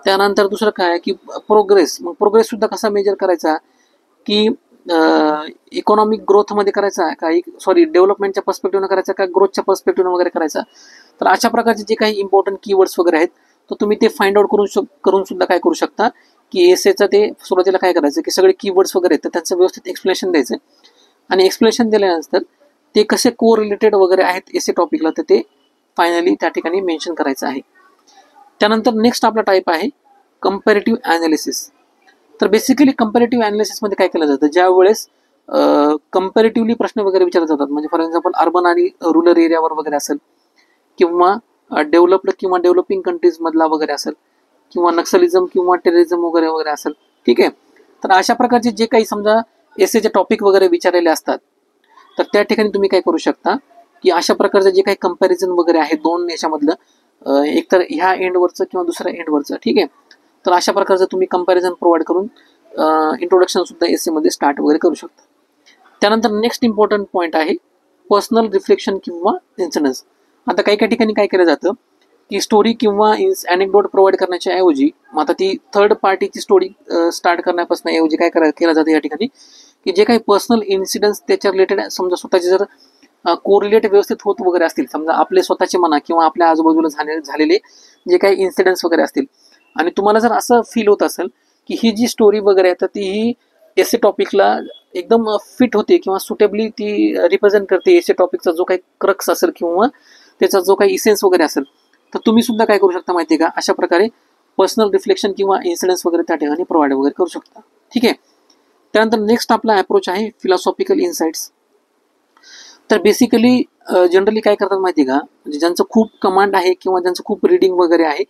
त्यानंतर दुसरं काय की प्रोग्रेस, मग प्रोग्रेस सुद्धा कसा मेजर करायचा की इकॉनॉमिक ग्रोथमध्ये करायचा का, सॉरी डेव्हलपमेंटच्या पर्स्पेक्टिव्हनं करायचा का ग्रोथच्या पर्स्पेक्टिव्हनं वगैरे करायचा. तर अशा प्रकारचे जे काही इम्पॉर्टंट कीवर्ड्स वगैरे आहेत तर तुम्ही ते फाइंड आउट करून सुद्धा काय करू शकता की एसेचं ते सुरुवातीला काय करायचं की सगळे कीवर्ड्स वगैरे आहेत तर त्यांचं व्यवस्थित एक्सप्लेनेशन द्यायचं आणि एक्सप्लेनेशन दिल्यानंतर ते कसे को रिलेटेड वगैरे आहेत एसे टॉपिकला तर ते फायनली त्या ठिकाणी मेन्शन करायचं आहे. त्यानंतर नेक्स्ट आपला टाईप आहे कंपॅरेटिव्ह ॲनालिसिस. तर बेसिकली कंपॅरेटिव्ह ॲनालिसिसमध्ये काय केलं जातं, ज्या वेळेस कंपॅरेटिव्हली प्रश्न वगैरे विचारले जातात, म्हणजे फॉर एक्झाम्पल अर्बन आणि रुरल एरियावर वगैरे असेल किंवा डेव्हलप्ड किंवा डेव्हलपिंग कंट्रीजमधला वगैरे असेल किंवा नक्सलिझम किंवा टेररिझम वगैरे वगैरे असेल. ठीक आहे. तर अशा प्रकारचे जे काही समजा एसेचे टॉपिक वगैरे विचारलेले असतात तर त्या ठिकाणी तुम्ही काय करू शकता की अशा प्रकारचं जे काही कंपॅरिझन वगैरे आहे दोन याच्यामधलं, एक तर ह्या एंडवरचं किंवा दुसऱ्या एंडवरचं. ठीक आहे. तर अशा प्रकारचं तुम्ही कंपॅरिझन प्रोव्हाइड करून इंट्रोडक्शन सुद्धा एसेमध्ये स्टार्ट वगैरे करू शकता. त्यानंतर नेक्स्ट इम्पॉर्टंट पॉईंट आहे पर्सनल रिफ्लेक्शन किंवा इन्सिडन्स. आता काही काही ठिकाणी काय केलं जातं की स्टोरी किंवा अॅनेक्डोट प्रोव्हाइड करण्याच्या ऐवजी मग आता ती थर्ड पार्टीची स्टोरी स्टार्ट करण्यापासून ऐवजी काय केलं जातं या ठिकाणी की जे काही पर्सनल इन्सिडन्स त्याच्या रिलेटेड समजा स्वतःचे जर कोरिलेट व्यवस्थित होत वगैरे असतील, समजा आपले स्वतःचे म्हणा किंवा आपल्या आजूबाजूला झालेले जे काही इन्सिडेंट्स वगैरे असतील आणि तुम्हाला जर असं फील होत असेल की ही जी स्टोरी वगैरे आहे तर ती ही एसे टॉपिकला एकदम फिट होते किंवा सुटेबली ती रिप्रेझेंट करते एसे टॉपिकचा जो काही क्रक्स असेल किंवा त्याचा जो काही इसेन्स वगैरे असेल तर तुम्ही सुद्धा काय करू शकता माहिती आहे का, अशा प्रकारे पर्सनल रिफ्लेक्शन किंवा इन्सिडन्स वगैरे त्या ठिकाणी प्रोव्हाइड वगैरे करू शकता. ठीक आहे. त्यानंतर नेक्स्ट आपला अप्रोच आहे फिलॉसॉफिकल इन्साइट्स. तर बेसिकली जनरली काय करतात माहिती आहे का, म्हणजे ज्यांचं खूप कमांड आहे किंवा ज्यांचं खूप रीडिंग वगैरे आहे,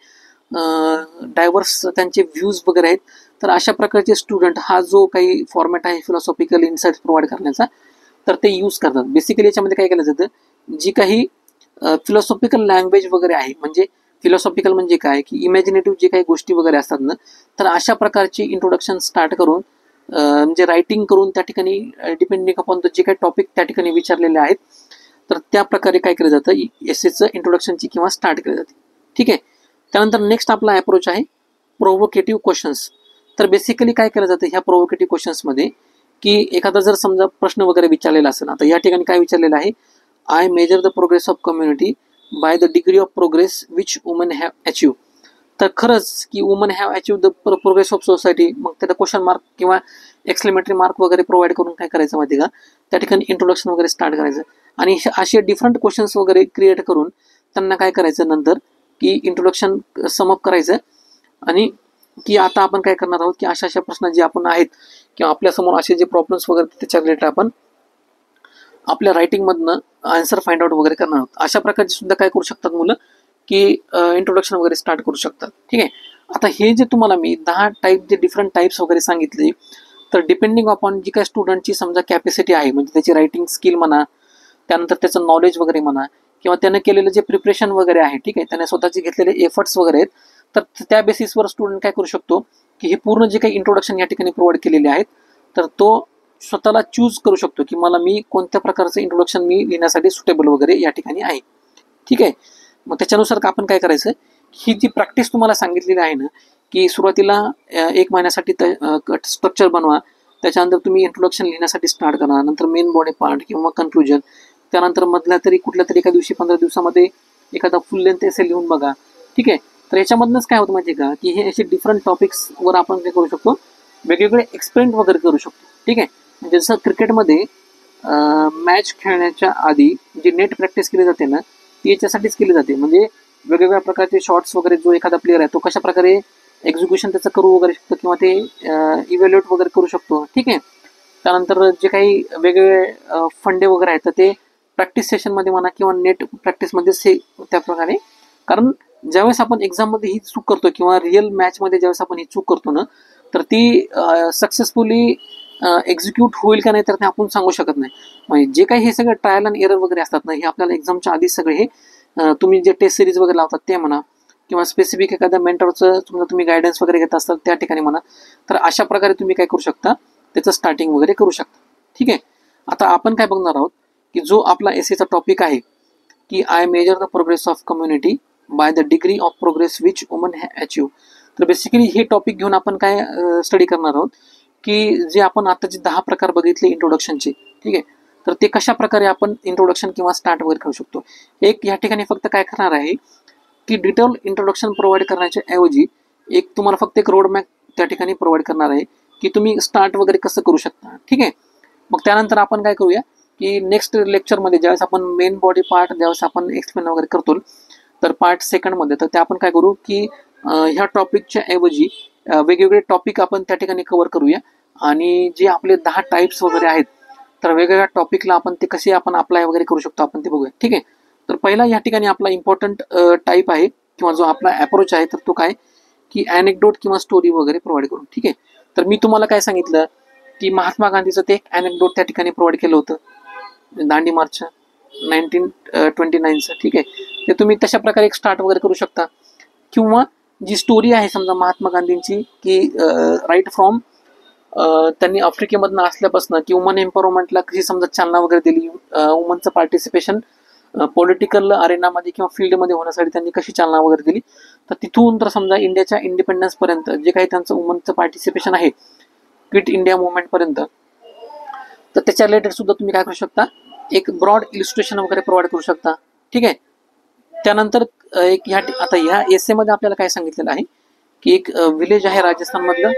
डायव्हर्स त्यांचे व्ह्यूज वगैरे आहेत, तर अशा प्रकारचे स्टुडंट हा जो काही फॉर्मॅट आहे फिलॉसॉफिकल इन्साइट्स प्रोव्हाइड करण्याचा तर ते यूज करतात. बेसिकली याच्यामध्ये काय केलं जातं, जी काही फिलॉसॉफिकल लँग्वेज वगैरे आहे, म्हणजे फिलॉसॉफिकल म्हणजे काय की इमॅजिनेटिव्ह जे काही गोष्टी वगैरे असतात ना तर अशा प्रकारची इंट्रोडक्शन स्टार्ट करून म्हणजे रायटिंग करून त्या ठिकाणी डिपेंडिंग अपॉन जे काही टॉपिक त्या ठिकाणी विचारलेले आहेत तर त्या प्रकारे काय केलं जातं एसेचं इंट्रोडक्शनची किंवा स्टार्ट केलं जाते. ठीक आहे. त्यानंतर नेक्स्ट आपला अप्रोच आहे प्रोव्होकेटिव्ह क्वेश्चन्स. तर बेसिकली काय केलं जातं ह्या प्रोव्होकेटिव्ह क्वेश्चन्समध्ये की एखादा जर समजा प्रश्न वगैरे विचारलेला असेल, आता या ठिकाणी काय विचारलेलं आहे, I measure the progress of community by the degree of progress which woman have achieve. तर खरंच की woman have achieve the progress of society, मग त्याला क्वेश्चन मार्क किंवा एक्सक्लेमेटरी मार्क वगैरे प्रोव्हाइड करून काय करायचं माहिती का, त्या ठिकाणी इंट्रोडक्शन वगैरे स्टार्ट करायचं आणि असे डिफरंट क्वेश्चन्स वगैरे क्रिएट करून त्यांना काय करायचं नंतर की इंट्रोडक्शन समअप करायचं आणि की आता आपण काय करणार आहोत की अशा प्रश्न जे आपण आहेत किंवा आपल्यासमोर असे जे प्रॉब्लेम्स वगैरे त्याच्या रिलेटेड आपण आपल्या रायटिंगमधनं आन्सर फाइंड आउट वगैरे करणार आहोत. अशा प्रकारचे सुद्धा काय करू शकतात मुलं की इंट्रोडक्शन वगैरे स्टार्ट करू शकतात. ठीक आहे. आता हे जे तुम्हाला मी 10 टाईप जे डिफरंट टाईप्स वगैरे सांगितले तर डिपेंडिंग अपॉन जी काय स्टुडंटची समजा कॅपॅसिटी आहे, म्हणजे त्याची रायटिंग स्किल म्हणा, त्यानंतर त्याचं नॉलेज वगैरे म्हणा किंवा त्यानं केलेलं जे प्रिपरेशन वगैरे आहे, ठीक आहे, त्याने स्वतःचे घेतलेले एफर्ट्स वगैरे आहेत, तर त्या बेसिसवर स्टुडंट काय करू शकतो की हे पूर्ण जे काही इंट्रोडक्शन या ठिकाणी प्रोव्हाइड केलेले आहेत, तर तो स्वतःला चूज करू शकतो की मला मी कोणत्या प्रकारचं इंट्रोडक्शन मी लिहिण्यासाठी सुटेबल वगैरे या ठिकाणी आहे. ठीक आहे. मग त्याच्यानुसार आपण काय करायचं, ही जी प्रॅक्टिस तुम्हाला सांगितलेली आहे ना, की सुरुवातीला 1 महिन्यासाठी स्ट्रक्चर बनवा, त्याच्यानंतर तुम्ही इंट्रोडक्शन लिहिण्यासाठी स्टार्ट करा, नंतर मेन बॉडी पार्ट किंवा कन्क्लुजन, त्यानंतर मधल्या तरी कुठल्या तरी एका दिवशी 15 दिवसामध्ये एखादा फुल लेंथ एसे लिहून बघा. ठीक आहे. तर याच्यामधनंच काय होतं माहिती आहे का, की हे असे डिफरंट टॉपिक्सवर आपण काय करू शकतो, वेगवेगळे एक्सपेरिमेंट वगैरे करू शकतो. ठीक आहे. म्हणजे जसं क्रिकेटमध्ये मॅच खेळण्याच्या आधी जी नेट प्रॅक्टिस केली जाते ना, ती याच्यासाठीच केली जाते. म्हणजे वेगवेगळ्या प्रकारचे शॉट्स वगैरे जो एखादा प्लेअर आहे तो कशा प्रकारे एक्झिक्युशन त्याचं करू वगैरे शकतो किंवा ते इव्हॅल्युएट वगैरे करू शकतो. ठीक आहे. त्यानंतर जे काही वेगवेगळे फंडे वगैरे आहेत तर ते प्रॅक्टिस सेशनमध्ये म्हणा किंवा नेट प्रॅक्टिसमध्येच हे त्या प्रकारे, कारण ज्यावेळेस आपण एक्झाममध्ये ही चूक करतो किंवा रिअल मॅचमध्ये ज्यावेळेस आपण ही चूक करतो ना, तर ती सक्सेसफुली एक्झिक्यूट होईल का नाही तर ते आपण सांगू शकत नाही. म्हणजे जे काही हे सगळं ट्रायल अँड एरर वगैरे असतात ना, हे आपल्याला एक्झामच्या आधी सगळे हे तुम्ही जे टेस्ट सिरीज वगैरे लावतात ते म्हणा किंवा स्पेसिफिक एखाद्या मेंटरचं समजा तुम्ही गायडन्स वगैरे घेत असतात त्या ठिकाणी म्हणा, तर अशा प्रकारे तुम्ही काय करू शकता, त्याचं स्टार्टिंग वगैरे करू शकता. ठीक आहे. आता आपण काय बघणार आहोत की जो आपला एसेचा टॉपिक आहे की I measure the progress of community by the degree of progress which woman have achieve. तर बेसिकली हे टॉपिक घेऊन आपण काय स्टडी करणार आहोत की जे आपण आताचे 10 प्रकार बघितले इंट्रोडक्शनचे. ठीक आहे. तर ते कशा प्रकारे आपण इंट्रोडक्शन किंवा स्टार्ट वगैरे करू शकतो. एक या ठिकाणी फक्त काय करणार आहे की डिटेल इंट्रोडक्शन प्रोव्हाइड करण्याच्या ऐवजी एक तुम्हाला फक्त एक रोड मॅप त्या ठिकाणी प्रोव्हाइड करणार आहे की तुम्ही स्टार्ट वगैरे कसं करू शकता. ठीक आहे. मग त्यानंतर आपण काय करूया की नेक्स्ट लेक्चरमध्ये ज्यावेळेस आपण मेन बॉडी पार्ट ज्यावेळेस आपण एक्सप्लेन वगैरे करतो, तर पार्ट सेकंडमध्ये तर ते आपण काय करू की ह्या टॉपिकच्या ऐवजी वेगवेगळे टॉपिक आपण त्या ठिकाणी कव्हर करूया आणि जे आपले 10 टाईप्स वगैरे आहेत तर वेगवेगळ्या टॉपिकला आपण ते कसे आपण अप्लाय वगैरे करू शकतो आपण ते बघूया. ठीक आहे. तर पहिला या ठिकाणी आपला इम्पॉर्टंट टाईप आहे किंवा जो आपला अप्रोच आहे तर तो काय की अॅनेक्डोट किंवा स्टोरी वगैरे प्रोव्हाइड करून. ठीक आहे. तर मी तुम्हाला काय सांगितलं की महात्मा गांधीचं ते एक अॅनेक्डोट त्या ठिकाणी प्रोव्हाइड केलं होतं दांडी मार्च 1929चं. ठीक आहे. ते तुम्ही तशा प्रकारे एक स्टार्ट वगैरे करू शकता किंवा जी स्टोरी आहे समजा महात्मा गांधींची की राईट फ्रॉम त्यांनी आफ्रिकेमधनं असल्यापासून की वुमन एम्पॉवरमेंटला कशी समजा चालना वगैरे दिली, वुमनचं पार्टिसिपेशन पॉलिटिकल अरेनामध्ये किंवा फील्डमध्ये होण्यासाठी त्यांनी कशी चालना वगैरे दिली, तर तिथून तर समजा इंडियाच्या इंडिपेंडन्सपर्यंत जे काही त्यांचं वुमनचं पार्टिसिपेशन आहे क्विट इंडिया मुवमेंटपर्यंत, तर त्याच्या रिलेटेड सुद्धा तुम्ही काय करू शकता, एक ब्रॉड इलिस्ट्रेशन वगैरे प्रोव्हाइड करू शकता. ठीक आहे. त्यानंतर एक आता ह्या एसेमध्ये आपल्याला काय सांगितलेलं आहे की एक विलेज आहे राजस्थानमधलं